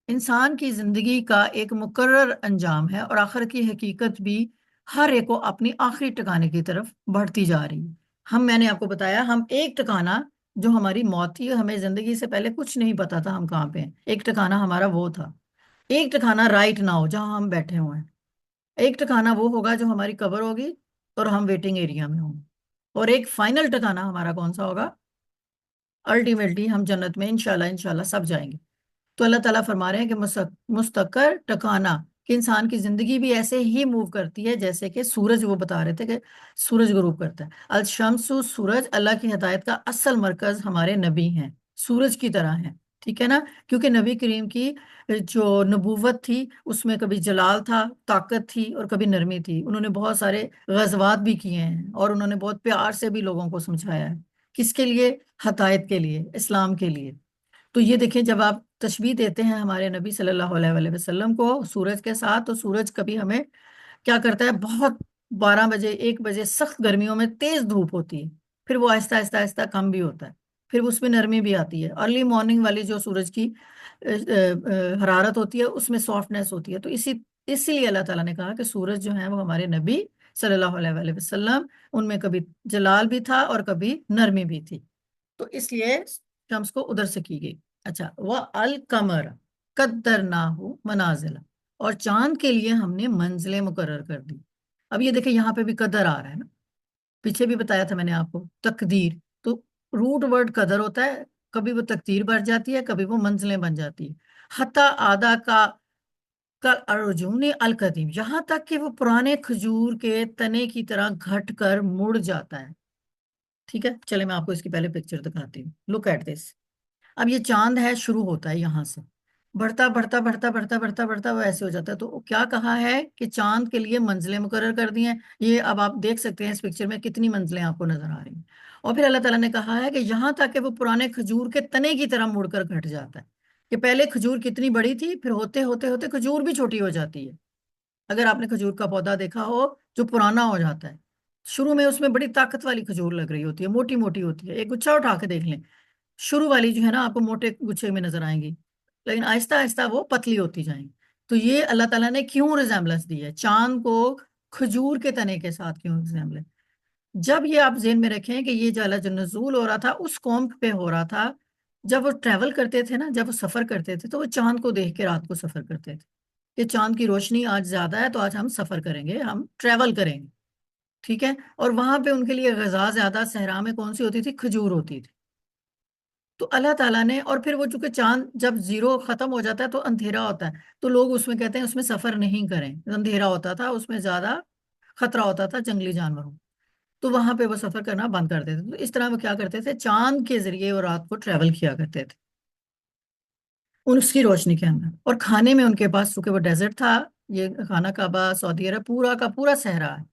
انسان کی زندگی کا ایک مقرر انجام ہے، اور آخر کی حقیقت بھی ہر ایک کو اپنی آخری ٹکانے کی طرف بڑھتی جا رہی ہے۔ میں نے آپ کو بتایا، ہم ایک ٹکانا جو ہماری موت تھی، ہمیں زندگی سے پہلے کچھ نہیں پتا تھا ہم کہاں پہ ہیں، ایک ٹکانا ہمارا وہ تھا، ایک ٹکانا رائٹ ناؤ جہاں ہم بیٹھے ہوئے ہیں، ایک ٹکانا وہ ہوگا جو ہماری قبر ہوگی اور ہم ویٹنگ ایریا میں ہوں، اور ایک فائنل ٹکانا ہمارا کون سا ہوگا؟ الٹیمیٹلی ہم جنت میں انشاءاللہ انشاءاللہ سب جائیں گے۔ تو اللہ تعالیٰ فرما رہے ہیں کہ مستقر ٹکانا، کہ انسان کی زندگی بھی ایسے ہی موو کرتی ہے جیسے کہ سورج، وہ بتا رہے تھے کہ سورج غروب کرتا ہے، الشمس، سورج اللہ کی ہدایت کا اصل مرکز ہمارے نبی ہیں، سورج کی طرح ہیں، ٹھیک ہے نا، کیونکہ نبی کریم کی جو نبوت تھی اس میں کبھی جلال تھا، طاقت تھی، اور کبھی نرمی تھی، انہوں نے بہت سارے غزوات بھی کیے ہیں، اور انہوں نے بہت پیار سے بھی لوگوں کو سمجھایا ہے، کس کے لیے؟ ہدایت کے لیے، اسلام کے لیے۔ تو یہ دیکھیں، جب آپ تشبیہ دیتے ہیں ہمارے نبی صلی اللہ علیہ وآلہ وسلم کو سورج کے ساتھ، تو سورج کبھی ہمیں کیا کرتا ہے، بہت 12 بجے 1 بجے سخت گرمیوں میں تیز دھوپ ہوتی ہے، پھر وہ آہستہ آہستہ آہستہ کم بھی ہوتا ہے، پھر اس میں نرمی بھی آتی ہے، ارلی مارننگ والی جو سورج کی حرارت ہوتی ہے اس میں سافٹنیس ہوتی ہے، تو اسی لیے اللہ تعالیٰ نے کہا کہ سورج جو ہے وہ ہمارے نبی صلی اللہ علیہ وآلہ وسلم، ان میں کبھی جلال بھی تھا اور کبھی نرمی بھی تھی، تو اس لیے شمس کو ادھر سے کی گئی۔ اچھا، وہ القمر قدرناہ منازل، اور چاند کے لیے ہم نے منزلیں مقرر کر دی۔ اب یہ دیکھیں یہاں پہ بھی قدر آ رہا ہے نا، پیچھے بھی بتایا تھا میں نے آپ کو تقدیر، تو روٹ ورڈ قدر ہوتا ہے، کبھی وہ تقدیر بن جاتی ہے، کبھی وہ منزلیں بن جاتی ہے، حتی آدھا کا ارجون القدیم، یہاں تک کہ وہ پرانے کھجور کے تنے کی طرح گھٹ کر مڑ جاتا ہے، ٹھیک ہے۔ چلے میں آپ کو اس کی پہلے پکچر دکھاتی ہوں، لک ایٹ دس۔ اب یہ چاند ہے، شروع ہوتا ہے یہاں سے، بڑھتا بڑھتا بڑھتا بڑھتا بڑھتا بڑھتا وہ ایسے ہو جاتا ہے، تو کیا کہا ہے کہ چاند کے لیے منزلیں مقرر کر دی ہیں، یہ اب آپ دیکھ سکتے ہیں اس پکچر میں کتنی منزلیں آپ کو نظر آ رہی ہیں، اور پھر اللہ تعالیٰ نے کہا ہے کہ یہاں تک کہ وہ پرانے کھجور کے تنے کی طرح مڑ کر گھٹ جاتا ہے، کہ پہلے کھجور کتنی بڑی تھی، پھر ہوتے ہوتے ہوتے کھجور بھی چھوٹی ہو جاتی ہے۔ اگر آپ نے کھجور کا پودا دیکھا ہو جو پرانا ہو جاتا ہے، شروع میں اس میں بڑی طاقت والی کھجور لگ رہی ہوتی ہے، موٹی موٹی ہوتی ہے، ایک گچھا اٹھا کے دیکھ لیں، شروع والی جو ہے نا آپ کو موٹے گچھے میں نظر آئیں گی، لیکن آہستہ آہستہ وہ پتلی ہوتی جائیں گی۔ تو یہ اللہ تعالیٰ نے کیوں ریزمبلنس دی ہے چاند کو کھجور کے تنے کے ساتھ، کیوں ریزمبلنس؟ جب یہ آپ ذہن میں رکھیں کہ یہ جالا جو نزول ہو رہا تھا اس قوم پہ ہو رہا تھا، جب وہ ٹریول کرتے تھے نا، جب وہ سفر کرتے تھے تو وہ چاند کو دیکھ کے رات کو سفر کرتے تھے کہ چاند کی روشنی آج زیادہ ہے تو آج ہم سفر کریں گے، ہم ٹریول کریں گے، ٹھیک ہے؟ اور وہاں پہ ان کے لیے غذا زیادہ صحرا میں کون سی ہوتی تھی؟ کھجور ہوتی تھی۔ تو اللہ تعالیٰ نے، اور پھر وہ چونکہ چاند جب زیرو ختم ہو جاتا ہے تو اندھیرا ہوتا ہے، تو لوگ اس میں کہتے ہیں اس میں سفر نہیں کریں، اندھیرا ہوتا تھا، اس میں زیادہ خطرہ ہوتا تھا جنگلی جانوروں، تو وہاں پہ وہ سفر کرنا بند کر دیتے تھے۔ تو اس طرح وہ کیا کرتے تھے؟ چاند کے ذریعے وہ رات کو ٹریول کیا کرتے تھے ان اس کی روشنی کے اندر۔ اور کھانے میں ان کے پاس، چونکہ وہ ڈیزرٹ تھا، یہ خانہ کعبہ سعودی عرب پورا کا پورا صحرا ہے،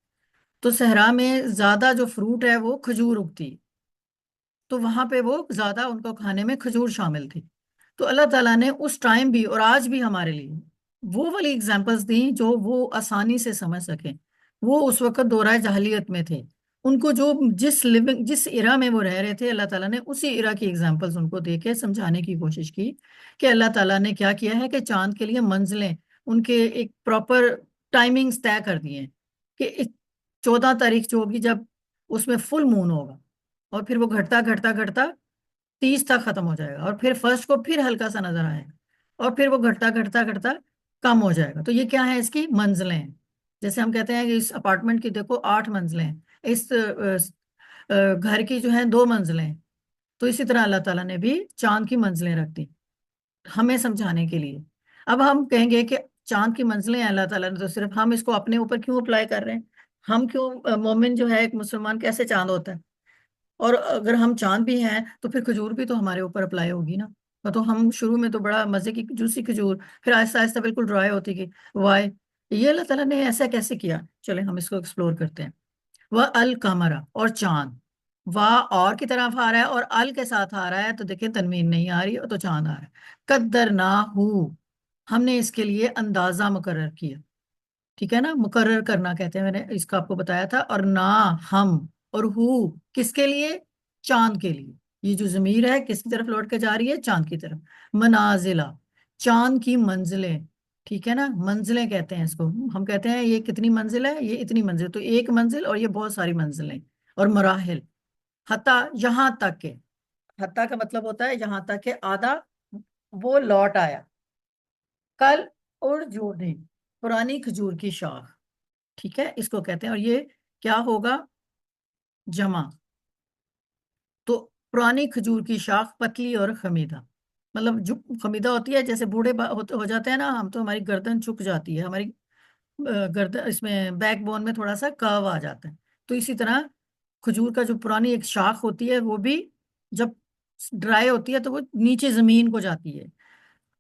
تو صحرا میں زیادہ جو فروٹ ہے وہ کھجور اگتی، تو وہاں پہ وہ زیادہ ان کو کھانے میں کھجور شامل تھی۔ تو اللہ تعالیٰ نے اس ٹائم بھی اور آج بھی ہمارے لیے وہ والی اگزامپلس دیں جو وہ آسانی سے سمجھ سکیں۔ وہ اس وقت دورہ جاہلیت میں تھے، ان کو جو جس ایرا میں وہ رہ رہے تھے، اللہ تعالیٰ نے اسی ایرا کی اگزامپلس ان کو دے کے سمجھانے کی کوشش کی کہ اللہ تعالیٰ نے کیا کیا ہے کہ چاند کے لیے منزلیں ان کے ایک پراپر ٹائمنگز طے کر دیے ہیں کہ 14 تاریخ جو ہوگی جب اس میں فل مون ہوگا، اور پھر وہ گھٹتا گھٹتا گھٹتا 30 تک ختم ہو جائے گا، اور پھر فرسٹ کو پھر ہلکا سا نظر آئے گا، اور پھر وہ گھٹتا گھٹتا گھٹتا کم ہو جائے گا۔ تو یہ کیا ہے؟ اس کی منزلیں ہیں۔ جیسے ہم کہتے ہیں کہ اس اپارٹمنٹ کی دیکھو 8 منزلیں ہیں، اس گھر کی جو ہیں 2 منزلیں ہیں، تو اسی طرح اللہ تعالیٰ نے بھی چاند کی منزلیں رکھ دی ہمیں سمجھانے کے لیے۔ اب ہم کہیں گے کہ چاند کی منزلیں ہیں اللہ تعالیٰ نے، تو صرف ہم اس کو اپنے اوپر کیوں اپلائی کر رہے ہیں؟ ہم کیوں، مومن جو ہے ایک مسلمان کیسے چاند ہوتا ہے؟ اور اگر ہم چاند بھی ہیں تو پھر کھجور بھی تو ہمارے اوپر اپلائی ہوگی نا۔ تو ہم شروع میں تو بڑا مزے کی جوسی کھجور، پھر آہستہ آہستہ بالکل ڈرائی ہوتی گئی، وائے یہ اللہ تعالیٰ نے ایسا کیسے کیا؟ چلے ہم اس کو ایکسپلور کرتے ہیں۔ وہ القمرا، اور چاند، واہ اور کی طرف آ رہا ہے اور ال کے ساتھ آ رہا ہے، تو دیکھیں تنوین نہیں آ رہی تو چاند آ رہا ہے۔ قدر نہ ہو، ہم نے اس کے لیے اندازہ مقرر کیا، ٹھیک ہے نا؟ مقرر کرنا کہتے ہیں، میں نے اس کا آپ کو بتایا تھا۔ اور نہ ہم، اور ہو کس کے لیے؟ چاند کے لیے۔ یہ جو ضمیر ہے کس کی طرف لوٹ کے جا رہی ہے؟ چاند کی طرف۔ منازلہ، چاند کی منزلیں، ٹھیک ہے نا؟ منزلیں کہتے ہیں اس کو، ہم کہتے ہیں یہ کتنی منزل ہے، یہ اتنی منزل، تو ایک منزل اور یہ بہت ساری منزلیں اور مراحل، حتیٰ یہاں تک کہ، حتیٰ کا مطلب ہوتا ہے یہاں تک کہ آدھا وہ لوٹ آیا، کل ارجونی، پرانی کھجور کی شاخ، ٹھیک ہے، اس کو کہتے ہیں۔ اور یہ کیا ہوگا؟ جمع۔ تو پرانی کھجور کی شاخ پتلی اور خمیدہ، مطلب جو خمیدہ ہوتی ہے، جیسے بوڑھے ہو جاتے ہیں نا ہم، تو ہماری گردن چک جاتی ہے، ہماری گردن، اس میں بیک بون میں تھوڑا سا کرو آ جاتا ہے، تو اسی طرح کھجور کا جو پرانی ایک شاخ ہوتی ہے وہ بھی جب ڈرائی ہوتی ہے تو وہ نیچے زمین کو جاتی ہے۔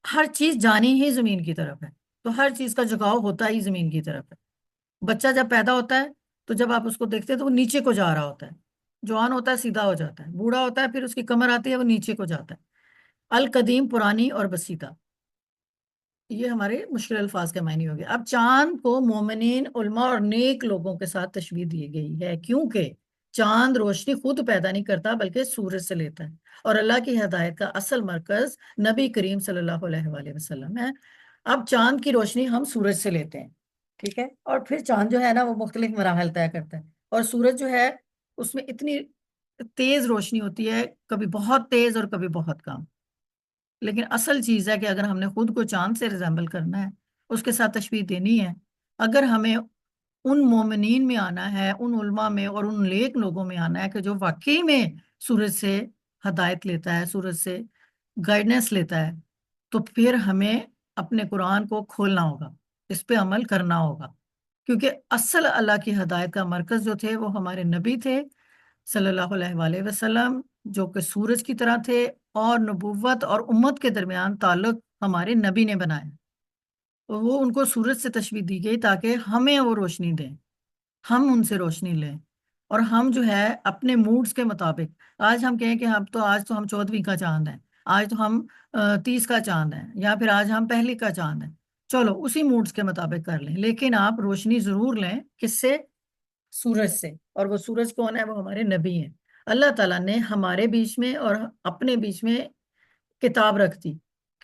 ہر چیز جانی ہی زمین کی طرف ہے، تو ہر چیز کا جھکاؤ ہوتا ہی زمین کی طرف ہے۔ بچہ جب پیدا ہوتا ہے تو جب آپ اس کو دیکھتے ہیں تو وہ نیچے کو جا رہا ہوتا ہے، جوان ہوتا ہے سیدھا ہو جاتا ہے، بوڑھا ہوتا ہے پھر اس کی کمر آتی ہے وہ نیچے کو جاتا ہے۔ القدیم، پرانی اور بسیطہ، یہ ہمارے مشکل الفاظ کے معنی ہو گئے۔ اب چاند کو مومنین، علماء اور نیک لوگوں کے ساتھ تشبیہ دی گئی ہے، کیونکہ چاند روشنی خود پیدا نہیں کرتا بلکہ سورج سے لیتا ہے، اور اللہ کی ہدایت کا اصل مرکز نبی کریم صلی اللہ علیہ وآلہ وسلم ہے۔ اب چاند کی روشنی ہم سورج سے لیتے ہیں، ٹھیک ہے، اور پھر چاند جو ہے نا وہ مختلف مراحل طے کرتا ہے، اور سورج جو ہے اس میں اتنی تیز روشنی ہوتی ہے، کبھی بہت تیز اور کبھی بہت کم، لیکن اصل چیز ہے کہ اگر ہم نے خود کو چاند سے ریزمبل کرنا ہے، اس کے ساتھ تشبیہ دینی ہے، اگر ہمیں ان مومنین میں آنا ہے، ان علماء میں اور ان نیک لوگوں میں آنا ہے کہ جو واقعی میں سورج سے ہدایت لیتا ہے، سورج سے گائیڈنس لیتا ہے، تو پھر ہمیں اپنے قرآن کو کھولنا ہوگا، اس پہ عمل کرنا ہوگا، کیونکہ اصل اللہ کی ہدایت کا مرکز جو تھے وہ ہمارے نبی تھے صلی اللہ علیہ وآلہ وسلم، جو کہ سورج کی طرح تھے، اور نبوت اور امت کے درمیان تعلق ہمارے نبی نے بنایا، وہ ان کو سورج سے تشبیہ دی گئی تاکہ ہمیں وہ روشنی دیں، ہم ان سے روشنی لیں، اور ہم جو ہے اپنے موڈز کے مطابق، آج ہم کہیں کہ آج تو ہم 14ویں کا چاند ہیں، آج تو ہم 30 کا چاند ہیں، یا پھر آج ہم پہلی کا چاند ہیں، چلو اسی موڈز کے مطابق کر لیں، لیکن آپ روشنی ضرور لیں، کس سے؟ سورج سے، اور وہ سورج کون ہے؟ وہ ہمارے نبی ہیں۔ اللہ تعالیٰ نے ہمارے بیچ میں اور اپنے بیچ میں کتاب رکھ دی،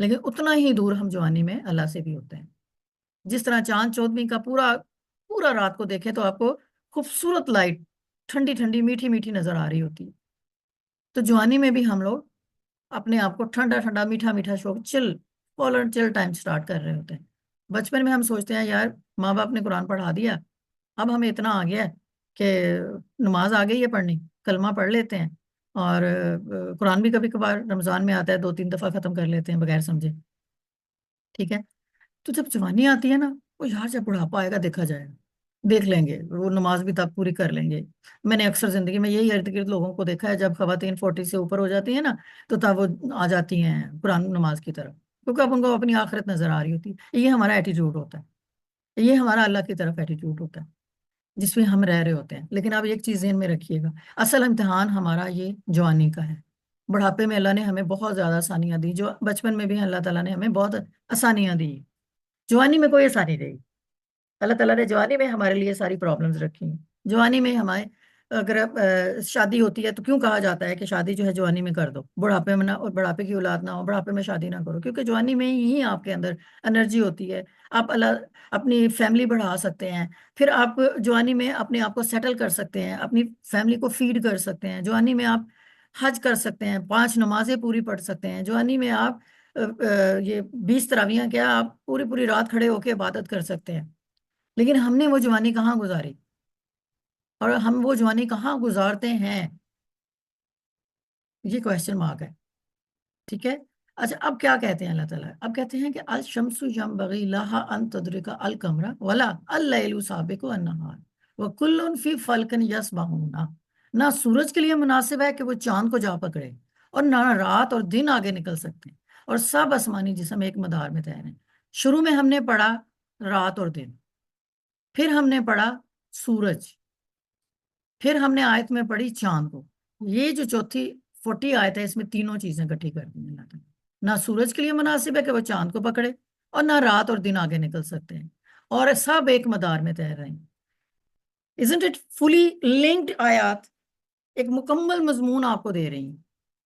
لیکن اتنا ہی دور ہم جوانی میں اللہ سے بھی ہوتے ہیں. جس طرح چاند چودھویں کا پورا پورا رات کو دیکھے تو آپ کو خوبصورت لائٹ ٹھنڈی ٹھنڈی میٹھی میٹھی نظر آ رہی ہوتی ہے. تو جوانی میں بھی ہم لوگ اپنے آپ کو ٹھنڈا ٹھنڈا میٹھا میٹھا شوق چل فول اینڈ چل ٹائم سٹارٹ کر رہے ہوتے ہیں. بچپن میں ہم سوچتے ہیں یار ماں باپ نے قرآن پڑھا دیا، اب ہمیں اتنا آ گیا ہے کہ نماز آ گئی ہے پڑھنی، کلمہ پڑھ لیتے ہیں، اور قرآن بھی کبھی کبھار رمضان میں آتا ہے 2 3 دفعہ ختم کر لیتے ہیں بغیر سمجھے. ٹھیک ہے. تو جب جوانی آتی ہے نا، وہ یار جب بڑھاپا آئے گا دیکھا جائے گا، دیکھ لیں گے وہ نماز بھی تب پوری کر لیں گے. میں نے اکثر زندگی میں یہی ارد گرد لوگوں کو دیکھا ہے، جب خواتین 40 سے اوپر ہو جاتی ہیں نا تو تب وہ آ جاتی ہیں قرآن نماز کی طرف، کیونکہ اب ان کو اپنی آخرت نظر آ رہی ہوتی ہے. یہ ہمارا ایٹیٹیوڈ ہوتا ہے، یہ ہمارا اللہ کی طرف ایٹیٹیوڈ ہوتا ہے جس میں ہم رہ رہے ہوتے ہیں. لیکن آپ ایک چیز ذہن میں رکھیے گا، اصل امتحان ہمارا یہ جوانی کا ہے. بڑھاپے میں اللہ نے ہمیں بہت زیادہ آسانیاں دی، جو بچپن میں بھی اللہ تعالیٰ نے ہمیں بہت آسانیاں دی. جوانی میں کوئی آسانی نہیں. اللہ تعالیٰ نے جوانی میں ہمارے لیے ساری پرابلمز رکھی ہیں. جوانی میں ہمارے اگر شادی ہوتی ہے تو کیوں کہا جاتا ہے کہ شادی جو ہے جوانی میں کر دو، بڑھاپے میں نہ، اور بڑھاپے کی اولاد نہ ہو، بڑھاپے میں شادی نہ کرو، کیونکہ جوانی میں ہی آپ کے اندر انرجی ہوتی ہے. آپ اپنی فیملی بڑھا سکتے ہیں، پھر آپ جوانی میں اپنے آپ کو سیٹل کر سکتے ہیں، اپنی فیملی کو فیڈ کر سکتے ہیں. جوانی میں آپ حج کر سکتے ہیں، 5 نمازیں پوری پڑھ سکتے ہیں. جوانی میں آپ یہ 20 تراویحاں کیا، آپ پوری پوری رات کھڑے ہو کے عبادت کر سکتے ہیں. لیکن ہم نے وہ جوانی کہاں گزاری، اور ہم وہ جوانی کہاں گزارتے ہیں، یہ کوشچن مارک ہے. ٹھیک ہے. اچھا اب کیا کہتے ہیں اللہ تعالیٰ؟ اب کہتے ہیں کہ الشمس ينبغي لها ان تدرك القمر ولا الليل سابق النهار وكل في فلك يسبحون. نہ سورج کے لیے مناسب ہے کہ وہ چاند کو جا پکڑے، اور نہ رات اور دن آگے نکل سکتے ہیں، اور سب آسمانی جسم ایک مدار میں تیر ہیں. شروع میں ہم نے پڑھا رات اور دن، پھر ہم نے پڑھا سورج، پھر ہم نے آیت میں پڑھی چاند کو. یہ جو چوتھی 40 آیت ہے، اس میں تینوں چیزیں اکٹھی کر دی ہیں اللہ تعالیٰ. نہ سورج کے لیے مناسب ہے کہ وہ چاند کو پکڑے، اور نہ رات اور دن آگے نکل سکتے ہیں، اور سب ایک مدار میں تیر رہے ہیں. Isn't it fully linked آیات ایک مکمل مضمون آپ کو دے رہی ہیں.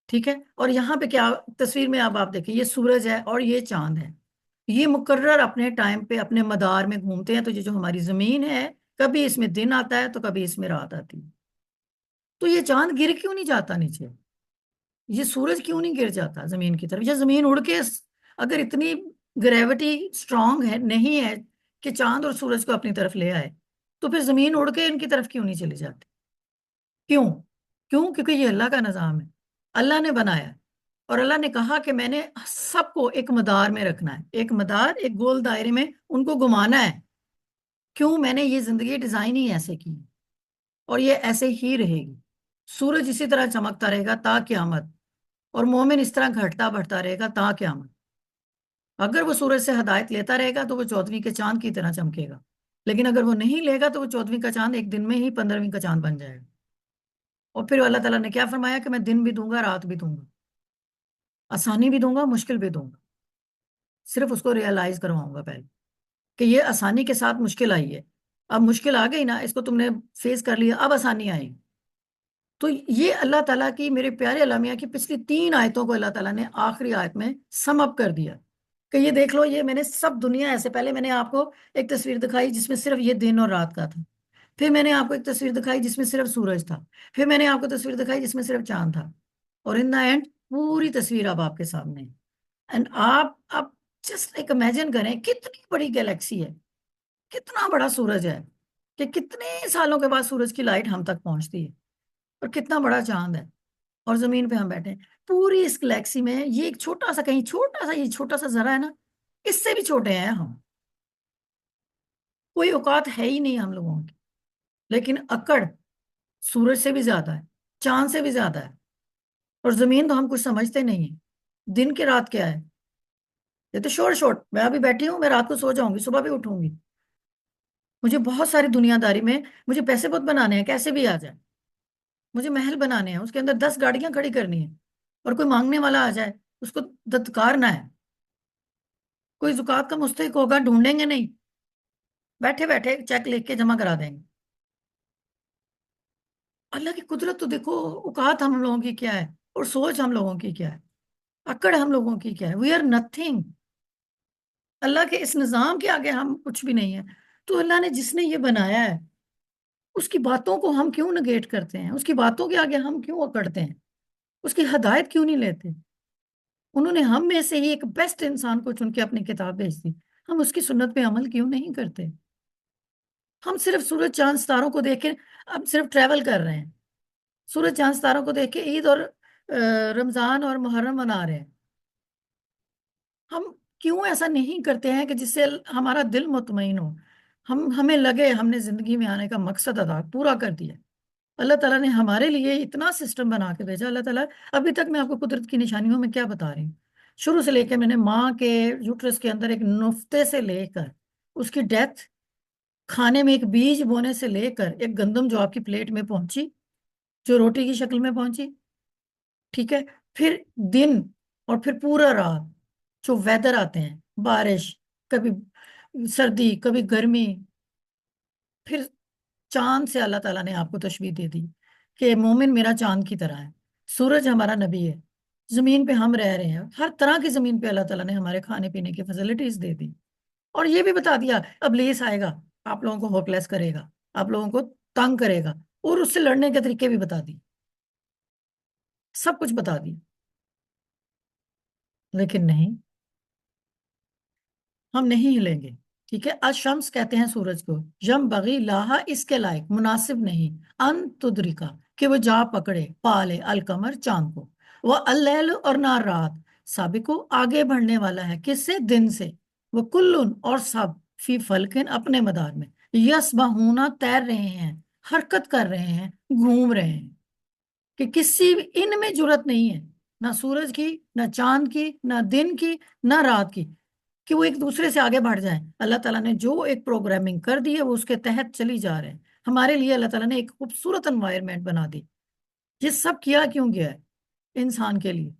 ٹھیک ہے. اور یہاں پہ کیا تصویر میں اب آپ دیکھیں، یہ سورج ہے اور یہ چاند ہے، یہ مقرر اپنے ٹائم پہ اپنے مدار میں گھومتے ہیں. تو یہ جو ہماری زمین ہے، کبھی اس میں دن آتا ہے تو کبھی اس میں رات آتی ہے. تو یہ چاند گر کیوں نہیں جاتا نیچے؟ یہ سورج کیوں نہیں گر جاتا زمین کی طرف؟ یہ زمین اڑ کے، اگر اتنی گریوٹی سٹرونگ ہے نہیں ہے کہ چاند اور سورج کو اپنی طرف لے آئے، تو پھر زمین اڑ کے ان کی طرف کیوں نہیں چلی جاتی؟ کیوں؟ کیونکہ یہ اللہ کا نظام ہے، اللہ نے بنایا ہے. اور اللہ نے کہا کہ میں نے سب کو ایک مدار میں رکھنا ہے، ایک مدار، ایک گول دائرے میں ان کو گھمانا ہے. کیوں؟ میں نے یہ زندگی ڈیزائن ہی ایسے کی، اور یہ ایسے ہی رہے گی. سورج اسی طرح چمکتا رہے گا تا قیامت، اور مومن اس طرح گھٹتا بڑھتا رہے گا تا قیامت. اگر وہ سورج سے ہدایت لیتا رہے گا تو وہ 14ویں کے چاند کی طرح چمکے گا، لیکن اگر وہ نہیں لے گا تو وہ 14ویں کا چاند ایک دن میں ہی 15ویں کا چاند بن جائے گا. اور پھر اللہ تعالیٰ نے کیا فرمایا کہ میں دن بھی دوں گا، رات بھی دوں گا، آسانی بھی دوں گا، مشکل بھی دوں گا. صرف اس کو ریئلائز کرواؤں گا پہلے کہ یہ آسانی کے ساتھ مشکل آئی ہے. اب مشکل آ گئی نا، اس کو تم نے فیس کر لیا، اب آسانی آئی. تو یہ اللہ تعالیٰ کی، میرے پیارے الامیہ کی پچھلی 3 آیتوں کو اللہ تعالیٰ نے آخری آیت میں سم اپ کر دیا کہ یہ دیکھ لو، یہ میں نے سب دنیا ایسے، پہلے میں نے آپ کو ایک تصویر دکھائی جس میں صرف یہ دن اور رات کا تھا، پھر میں نے آپ کو ایک تصویر دکھائی جس میں صرف سورج تھا، پھر میں نے آپ کو تصویر دکھائی جس میں صرف چاند تھا، اور ان دا اینڈ پوری تصویر اب آپ کے سامنے ہے. اینڈ آپ اب جسٹ ایک امیجن کریں کتنی بڑی گیلیکسی ہے، کتنا بڑا سورج ہے، کہ کتنے سالوں کے بعد سورج کی لائٹ ہم تک پہنچتی ہے، اور کتنا بڑا چاند ہے، اور زمین پہ ہم بیٹھے ہیں. پوری اس گلیکسی میں یہ ایک چھوٹا سا، کہیں چھوٹا سا، یہ چھوٹا سا ذرا ہے نا، اس سے بھی چھوٹے ہیں ہم. کوئی اوقات ہے ہی نہیں ہم لوگوں کی، لیکن اکڑ سورج سے بھی زیادہ ہے، چاند سے بھی زیادہ ہے. اور زمین تو ہم کچھ سمجھتے نہیں ہیں. دن کے رات کیا ہے؟ یہ تو شورٹ میں ابھی بیٹھی ہوں، میں رات کو سو جاؤں گی، صبح بھی اٹھوں گی. مجھے بہت ساری دنیا داری میں مجھے پیسے بہت بنانے ہیں، کیسے بھی آ جائے. مجھے محل بنانے ہیں، اس کے اندر 10 گاڑیاں کھڑی کرنی ہیں، اور کوئی مانگنے والا آ جائے اس کو دتکارنا ہے. کوئی زکات کا مستحق ہوگا، ڈھونڈیں گے نہیں، بیٹھے بیٹھے چیک لکھ کے جمع کرا دیں گے. اللہ کی قدرت تو دیکھو، اوقات ہم لوگوں کی کیا ہے اور سوچ ہم لوگوں کی کیا ہے. اکڑ ہم لوگوں کی کیا ہے؟ We are nothing. اللہ کے اس نظام کے آگے ہم کچھ بھی نہیں ہے. تو اللہ نے جس نے یہ بنایا ہے اس کی باتوں کو ہم کیوں نگیٹ کرتے ہیں؟ اس کی باتوں کے آگے ہم کیوں اکڑتے ہیں؟ اس کی ہدایت کیوں نہیں لیتے؟ انہوں نے ہم میں سے ہی ایک بیسٹ انسان کو چن کے اپنی کتاب بھیج دی. ہم اس کی سنت پہ عمل کیوں نہیں کرتے؟ ہم صرف سورج چاند ستاروں کو دیکھ کے اب صرف ٹریول کر رہے ہیں. سورج چاند ستاروں کو دیکھ کے عید اور رمضان اور محرم منا رہے ہیں. ہم کیوں ایسا نہیں کرتے ہیں کہ جس سے ہمارا دل مطمئن ہو؟ ہمیں لگے ہم نے زندگی میں آنے کا مقصد ادا پورا کر دیا. اللہ تعالیٰ نے ہمارے لیے اتنا سسٹم بنا کے بھیجا. اللہ تعالیٰ ابھی تک میں آپ کو قدرت کی نشانیوں میں کیا بتا رہی ہوں، شروع سے لے کے میں نے ماں کے یوٹرس کے اندر ایک نفتے سے لے کر اس کی ڈیتھ، کھانے میں ایک بیج بونے سے لے کر ایک گندم جو آپ کی پلیٹ میں پہنچی، جو روٹی کی شکل میں پہنچی، ٹھیک ہے، پھر دن اور پھر پورا رات جو ویدر آتے ہیں، بارش، کبھی سردی کبھی گرمی، پھر چاند سے اللہ تعالیٰ نے آپ کو تشبیہ دے دی کہ مومن میرا چاند کی طرح ہے، سورج ہمارا نبی ہے، زمین پہ ہم رہ رہے ہیں، ہر طرح کی زمین پہ اللہ تعالیٰ نے ہمارے کھانے پینے کی فیسلٹیز دے دی. اور یہ بھی بتا دیا ابلیس آئے گا، آپ لوگوں کو ہوپ لیس کرے گا، آپ لوگوں کو تنگ کرے گا، اور اس سے لڑنے کے طریقے بھی بتا دی، سب کچھ بتا دی. لیکن نہیں، ہم نہیں ہلیں گے. ٹھیک ہے، الشمس کہتے ہیں سورج کو، یم بغی لاہا اس کے لائق مناسب نہیں، ان تدرکا کہ وہ جا پکڑے پالے القمر چاند کو، وہ اللیل اور نہ رات، سابقو آگے بڑھنے والا ہے کس سے؟ دن سے، وہ کلن اور سب فی فلکن اپنے مدار میں، یسبحون تیر رہے ہیں، حرکت کر رہے ہیں، گھوم رہے ہیں، کہ کسی ان میں جرت نہیں ہے، نہ سورج کی، نہ چاند کی، نہ دن کی، نہ رات کی، کہ وہ ایک دوسرے سے آگے بڑھ جائیں. اللہ تعالیٰ نے جو ایک پروگرامنگ کر دی ہے وہ اس کے تحت چلی جا رہے ہیں. ہمارے لیے اللہ تعالیٰ نے ایک خوبصورت انوائرمنٹ بنا دی. یہ سب کیا کیوں گیا ہے؟ انسان کے لیے.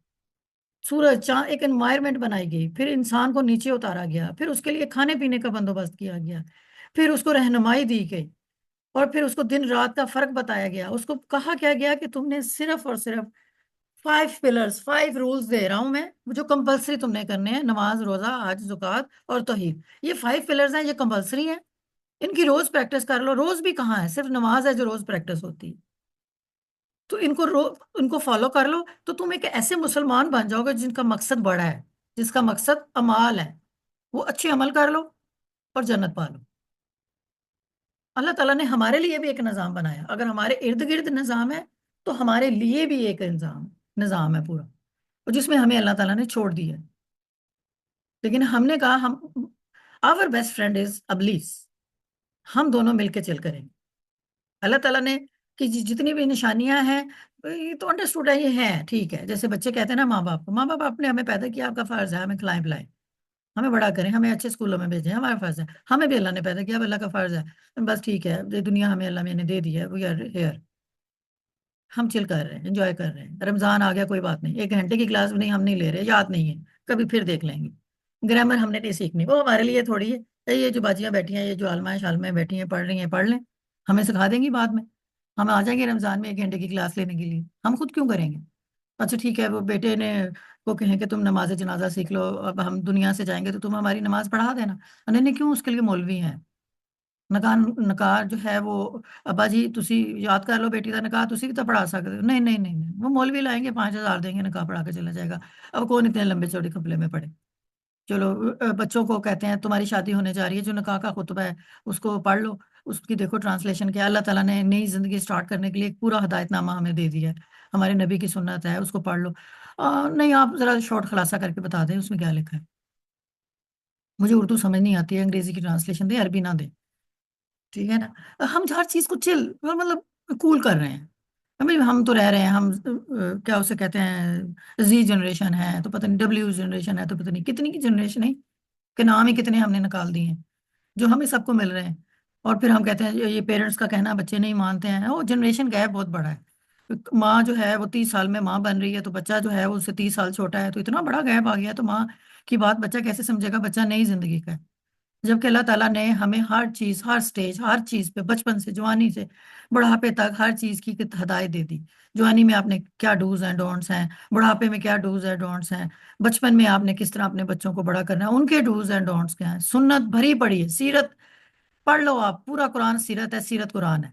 سورج چاند ایک انوائرمنٹ بنائی گئی، پھر انسان کو نیچے اتارا گیا، پھر اس کے لیے کھانے پینے کا بندوبست کیا گیا، پھر اس کو رہنمائی دی گئی، اور پھر اس کو دن رات کا فرق بتایا گیا. اس کو کہا کیا گیا کہ تم نے صرف اور صرف 5 پلرز، 5 رولز دے رہا ہوں میں جو کمپلسری تم نے کرنے ہیں: نماز، روزہ، حج، زکوٰۃ اور توحید. یہ 5 پلرز ہیں، یہ کمپلسری ہیں، ان کی روز پریکٹس کر لو. روز بھی کہاں ہے؟ صرف نماز ہے جو روز پریکٹس ہوتی ہے. تو ان کو فالو کر لو تو تم ایک ایسے مسلمان بن جاؤ گے جن کا مقصد بڑا ہے، جس کا مقصد اعمال ہے. وہ اچھے عمل کر لو اور جنت پا لو. اللہ تعالیٰ نے ہمارے لیے بھی ایک نظام بنایا. اگر ہمارے ارد گرد نظام ہے تو ہمارے لیے بھی ایک نظام ہے پورا، اور جس میں ہمیں اللہ تعالیٰ نے چھوڑ دیا ہے. لیکن ہم نے کہا ہم آور بیسٹ فرینڈ از ابلیس، ہم دونوں مل کے چل کریں گے. اللہ تعالیٰ نے کہ جتنی بھی نشانیاں ہیں یہ تو انڈرسٹوڈ ہے، یہ ہیں ٹھیک ہے. جیسے بچے کہتے ہیں نا ماں باپ کو، ماں باپ آپ نے ہمیں پیدا کیا، آپ کا فرض ہے ہمیں کھلائیں پلائیں، ہمیں بڑا کریں، ہمیں اچھے اسکولوں میں بھیجیں، ہمارا فرض ہے. ہمیں بھی اللہ نے پیدا کیا، اب اللہ کا فرض ہے بس ٹھیک ہے، یہ دنیا ہمیں اللہ نے دے دی ہے، وی آر ہیئر، ہم چل کر رہے ہیں، انجوائے کر رہے ہیں. رمضان آ گیا کوئی بات نہیں، 1 گھنٹے کی کلاس نہیں ہم نہیں لے رہے، یاد نہیں ہے، کبھی پھر دیکھ لیں گے. گرامر ہم نے نہیں سیکھنی، وہ ہمارے لیے تھوڑی ہے. یہ جو باجیاں بیٹھی ہیں، یہ جو عالمائیں شالمائیں بیٹھی ہیں پڑھ رہی ہیں، پڑھ لیں، ہمیں سکھا دیں گی بعد میں. ہم آ جائیں گے رمضان میں 1 گھنٹے کی کلاس لینے کے لیے، ہم خود کیوں کریں گے؟ اچھا ٹھیک ہے، وہ بیٹے نے کو کہیں کہ تم نماز جنازہ سیکھ لو، اب ہم دنیا سے جائیں گے تو تم ہماری نماز پڑھا دینا. نہیں نہیں، کیوں؟ اس کے لیے مولوی ہیں. نکاح نکاح جو ہے وہ ابا جی تسی یاد کر لو بیٹی کا نکاح، تسی بھی تو پڑھا سکتے ہو. نہیں نہیں نہیں نہیں، وہ مولوی لائیں گے، 5,000 دیں گے، نکاح پڑھا کے چلا جائے گا. اب کون اتنے لمبے چوڑے کپڑے میں پڑے؟ چلو بچوں کو کہتے ہیں تمہاری شادی ہونے جا رہی ہے، جو نکاح کا خطبہ ہے اس کو پڑھ لو، اس کی دیکھو ٹرانسلیشن کیا. اللہ تعالیٰ نے نئی زندگی سٹارٹ کرنے کے لیے ایک پورا ہدایت نامہ ہمیں دے دیا ہے، ہمارے نبی کی سنت ہے، اس کو پڑھ لو. نہیں، آپ ذرا شارٹ خلاصہ کر کے بتا دیں اس میں کیا لکھا ہے. مجھے اردو سمجھ نہیں آتی ہے، انگریزی کی ٹرانسلیشن دیں، عربی نہ دیں. ٹھیک ہے نا. ہم ہر چیز کو چل مطلب کول کر رہے ہیں. ہم تو رہ رہے ہیں، ہم کیا اسے کہتے ہیں، زی جنریشن ہے تو پتہ نہیں، ڈبلیو جنریشن ہے تو پتہ نہیں کتنی کی جنریشن ہے، کہ نام ہی کتنے ہم نے نکال دیے ہیں جو ہمیں سب کو مل رہے ہیں. اور پھر ہم کہتے ہیں یہ پیرنٹس کا کہنا بچے نہیں مانتے ہیں. وہ جنریشن گیپ بہت بڑا ہے. ماں جو ہے وہ 30 سال میں ماں بن رہی ہے تو بچہ جو ہے وہ اس سے 30 سال چھوٹا ہے، تو اتنا بڑا گیپ آ گیا. تو ماں کی بات بچہ کیسے سمجھے گا؟ بچہ نئی زندگی کا ہے. جبکہ اللہ تعالیٰ نے ہمیں ہر چیز، ہر سٹیج، ہر چیز پہ، بچپن سے، جوانی سے بڑھاپے تک ہر چیز کی ہدایت دے دی۔ جوانی میں آپ نے کیا ڈوز اینڈ ڈونٹس ہیں، بڑھاپے میں کیا ڈوز اینڈ ڈونٹس ہیں، بچپن میں آپ نے کس طرح اپنے بچوں کو بڑا کرنا ہے، ان کے ڈوز اینڈ ڈونٹس کیا ہیں۔ سنت بھری پڑی ہے، سیرت پڑھ لو آپ، پورا قرآن سیرت ہے، سیرت قرآن ہے،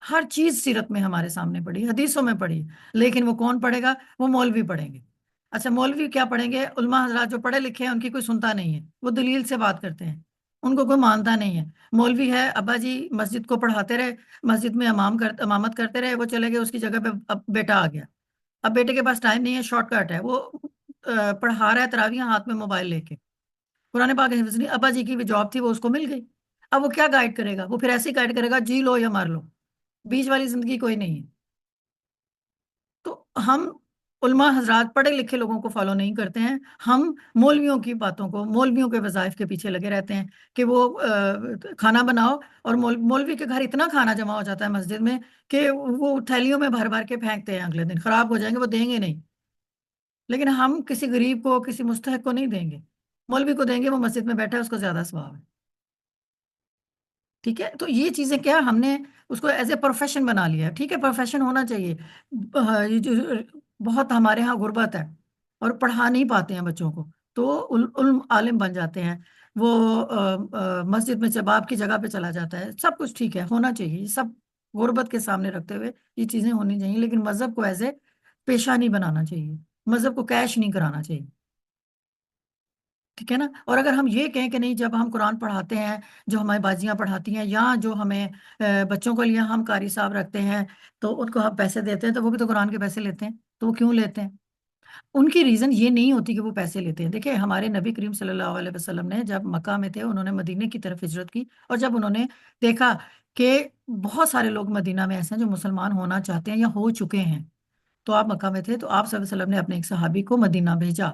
ہر چیز سیرت میں ہمارے سامنے پڑی، حدیثوں میں پڑی۔ لیکن وہ کون پڑھے گا؟ وہ مولوی پڑھیں گے۔ اچھا، مولوی کیا پڑھیں گے؟ علماء حضرات جو پڑھے لکھے ہیں ان کی کوئی سنتا نہیں ہے، وہ دلیل سے بات کرتے ہیں، ان کو کوئی مانتا نہیں ہے۔ مولوی ہے، ابا جی مسجد کو پڑھاتے رہے، مسجد میں امامت کرتے رہے، وہ چلے گئے، اس کی جگہ پہ اب بیٹا آ گیا، اب بیٹے کے پاس ٹائم نہیں ہے، شارٹ کٹ ہے، وہ پڑھا رہا ہے تراویح ہاتھ میں موبائل لے کے، قرآن پاک حفظ نہیں۔ ابا جی کی بھی جاب تھی، وہ اس کو مل گئی، اب وہ کیا گائیڈ کرے گا؟ وہ پھر ایسے ہی گائیڈ کرے گا، جی لو یا مار لو، بیچ والی زندگی کوئی نہیں ہے۔ تو ہم علماء حضرات پڑھے لکھے لوگوں کو فالو نہیں کرتے ہیں، ہم مولویوں کی باتوں کو، مولویوں کے وظائف کے پیچھے لگے رہتے ہیں کہ وہ کھانا بناؤ، اور مولوی کے گھر اتنا کھانا جمع ہو جاتا ہے مسجد میں کہ وہ تھیلیوں میں بھر بھر کے پھینکتے ہیں، اگلے دن خراب ہو جائیں گے، وہ دیں گے نہیں، لیکن ہم کسی غریب کو، کسی مستحق کو نہیں دیں گے، مولوی کو دیں گے، وہ مسجد میں بیٹھا ہے، اس کو زیادہ ثواب ہے۔ ٹھیک ہے، تو یہ چیزیں کیا ہم نے اس کو ایز اے پروفیشن بنا لیا ہے۔ ٹھیک ہے، پروفیشن ہونا چاہیے۔ یہ جو بہت ہمارے ہاں غربت ہے اور پڑھا نہیں پاتے ہیں بچوں کو، تو علم عالم بن جاتے ہیں، وہ مسجد میں جب آپ کی جگہ پہ چلا جاتا ہے، سب کچھ ٹھیک ہے، ہونا چاہیے، یہ سب غربت کے سامنے رکھتے ہوئے یہ چیزیں ہونی چاہیے، لیکن مذہب کو ایز اے پیشہ نہیں بنانا چاہیے، مذہب کو کیش نہیں کرانا چاہیے۔ ٹھیک ہے نا؟ اور اگر ہم یہ کہیں کہ نہیں، جب ہم قرآن پڑھاتے ہیں، جو ہماری باجیاں پڑھاتی ہیں، یا جو ہمیں بچوں کو لیے ہم قاری صاحب رکھتے ہیں، تو ان کو ہم پیسے دیتے ہیں، تو وہ بھی تو قرآن کے پیسے لیتے ہیں، تو وہ کیوں لیتے ہیں؟ ان کی ریزن یہ نہیں ہوتی کہ وہ پیسے لیتے ہیں۔ دیکھیں، ہمارے نبی کریم صلی اللہ علیہ وسلم نے جب مکہ میں تھے، انہوں نے مدینے کی طرف ہجرت کی، اور جب انہوں نے دیکھا کہ بہت سارے لوگ مدینہ میں ایسے ہیں جو مسلمان ہونا چاہتے ہیں یا ہو چکے ہیں، تو آپ مکہ میں تھے، تو آپ صلی اللہ علیہ وسلم نے اپنے ایک صحابی کو مدینہ بھیجا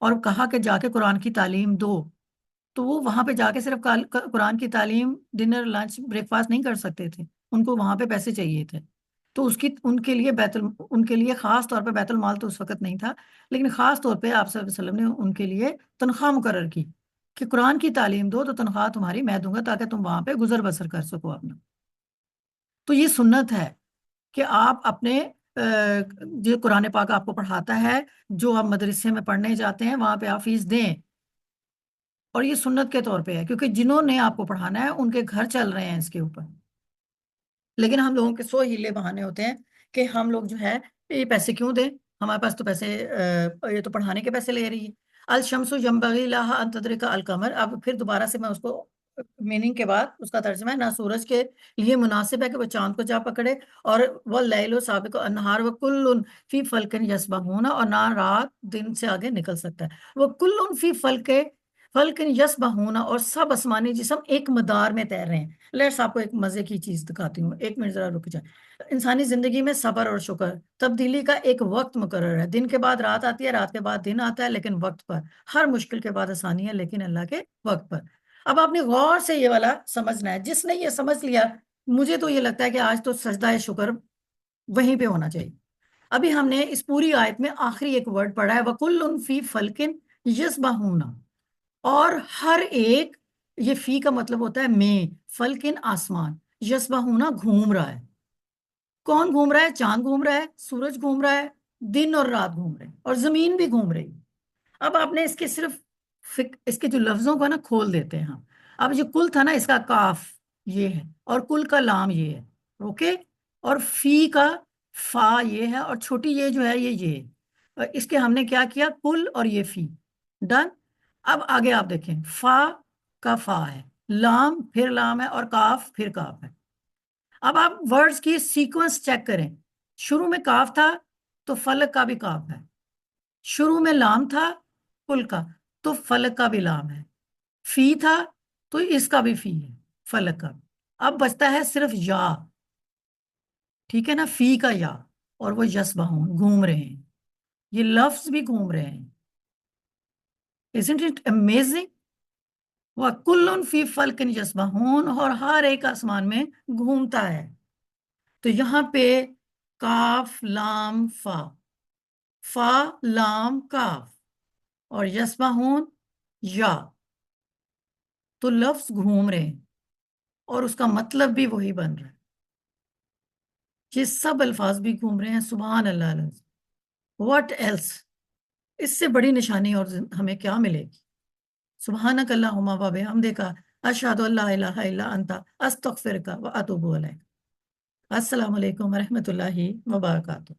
اور کہا کہ جا کے قرآن کی تعلیم دو۔ تو وہ وہاں پہ جا کے صرف قرآن کی تعلیم، ڈنر لنچ بریک فاسٹ نہیں کر سکتے تھے، ان کو وہاں پہ پیسے چاہیے تھے۔ تو ان کے لیے ان کے لیے خاص طور پہ بیت المال تو اس وقت نہیں تھا، لیکن خاص طور پہ آپ صلی اللہ علیہ وسلم نے ان کے لیے تنخواہ مقرر کی کہ قرآن کی تعلیم دو تو تنخواہ تمہاری میں دوں گا، تاکہ تم وہاں پہ گزر بسر کر سکو اپنا۔ تو یہ سنت ہے کہ آپ اپنے جو قرآن پاک آپ کو پڑھاتا ہے، جو آپ مدرسے میں پڑھنے جاتے ہیں، وہاں پہ آپ فیس دیں، اور یہ سنت کے طور پہ ہے، کیونکہ جنہوں نے آپ کو پڑھانا ہے ان کے گھر چل رہے ہیں اس کے اوپر۔ لیکن ہم لوگوں کے سو ہیلے بہانے ہوتے ہیں کہ ہم لوگ جو ہے یہ پیسے کیوں دیں، ہمارے پاس تو پیسے، یہ تو پڑھانے کے پیسے لے رہی ہے۔ الشمس ینبغی لها ان تدرک القمر، اب پھر دوبارہ سے میں اس کو میننگ کے بعد اس کا ترجمہ ہے، نہ سورج کے لیے مناسب ہے کہ وہ چاند کو جا پکڑے، اور واللیل سابق النہار وکل فی فلک یسبحون، اور نہ رات دن سے آگے نکل سکتا ہے، وہ کل فی فلک یسبحون، اور سب آسمانی جسم ایک مدار میں تیر رہے ہیں۔ لیٹس آپ کو ایک مزے کی چیز دکھاتی ہوں، ایک منٹ ذرا رک جائیں۔ انسانی زندگی میں صبر اور شکر، تبدیلی کا ایک وقت مقرر ہے، دن کے بعد رات آتی ہے، رات کے بعد دن آتا ہے، لیکن وقت پر، ہر مشکل کے بعد آسانی ہے، لیکن اللہ کے وقت پر۔ اب آپ نے غور سے یہ والا سمجھنا ہے، جس نے یہ سمجھ لیا، مجھے تو یہ لگتا ہے کہ آج تو سجدہ شکر وہیں پہ ہونا چاہیے۔ ابھی ہم نے اس پوری آیت میں آخری ایک ورڈ پڑھا ہے، وَكُلٌ فِي فَلْكٍ يَسْبَحُونَ، اور ہر ایک، یہ فی کا مطلب ہوتا ہے میں، فلکن آسمان، یسبحون گھوم رہا ہے۔ کون گھوم رہا ہے؟ چاند گھوم رہا ہے، سورج گھوم رہا ہے، دن اور رات گھوم رہے ہیں، اور زمین بھی گھوم رہی ہے۔ اب آپ نے اس کے صرف اس کے جو لفظوں کو نا کھول دیتے ہیں ہم۔ اب جو کل تھا نا، اس کا کاف یہ ہے، اور کل کا لام یہ ہے، اوکے، اور فی کا فا یہ ہے، اور چھوٹی یہ جو ہے یہ ہے، اور اس کے ہم نے کیا کیا، کل اور یہ فی، ڈن۔ اب آگے آپ دیکھیں، فا کا فا ہے، لام پھر لام ہے، اور کاف پھر کاف ہے۔ اب آپ ورڈز کی سیکوینس چیک کریں، شروع میں کاف تھا تو فلک کا بھی کاف ہے، شروع میں لام تھا کل کا تو فلک کا بھی لام ہے، فی تھا تو اس کا بھی فی ہے، فلک کا بھی۔ اب بچتا ہے صرف یا، ٹھیک ہے نا، فی کا یا، اور وہ یسبحون گھوم رہے ہیں، یہ لفظ بھی گھوم رہے ہیں۔ Isn't it amazing؟ وَكُلٌّ فِي فَلْكٍ يَسْبَحُونَ، اور ہر ایک آسمان میں گھومتا ہے۔ تو یہاں پہ کاف لام فا، فا لام کاف، اور یسبحون یا، تو لفظ گھوم رہے ہیں اور اس کا مطلب بھی وہی بن رہا ہے. یہ سب الفاظ بھی گھوم رہے ہیں. سبحان اللہ لفظ. What else? اس سے بڑی نشانی اور ہمیں کیا ملے گی؟ سبحانک اللہم و بحمدک اشہد ان لا الہ الا انت استغفرک و اتوب الیک. السلام علیکم ورحمۃ اللہ وبرکاتہ.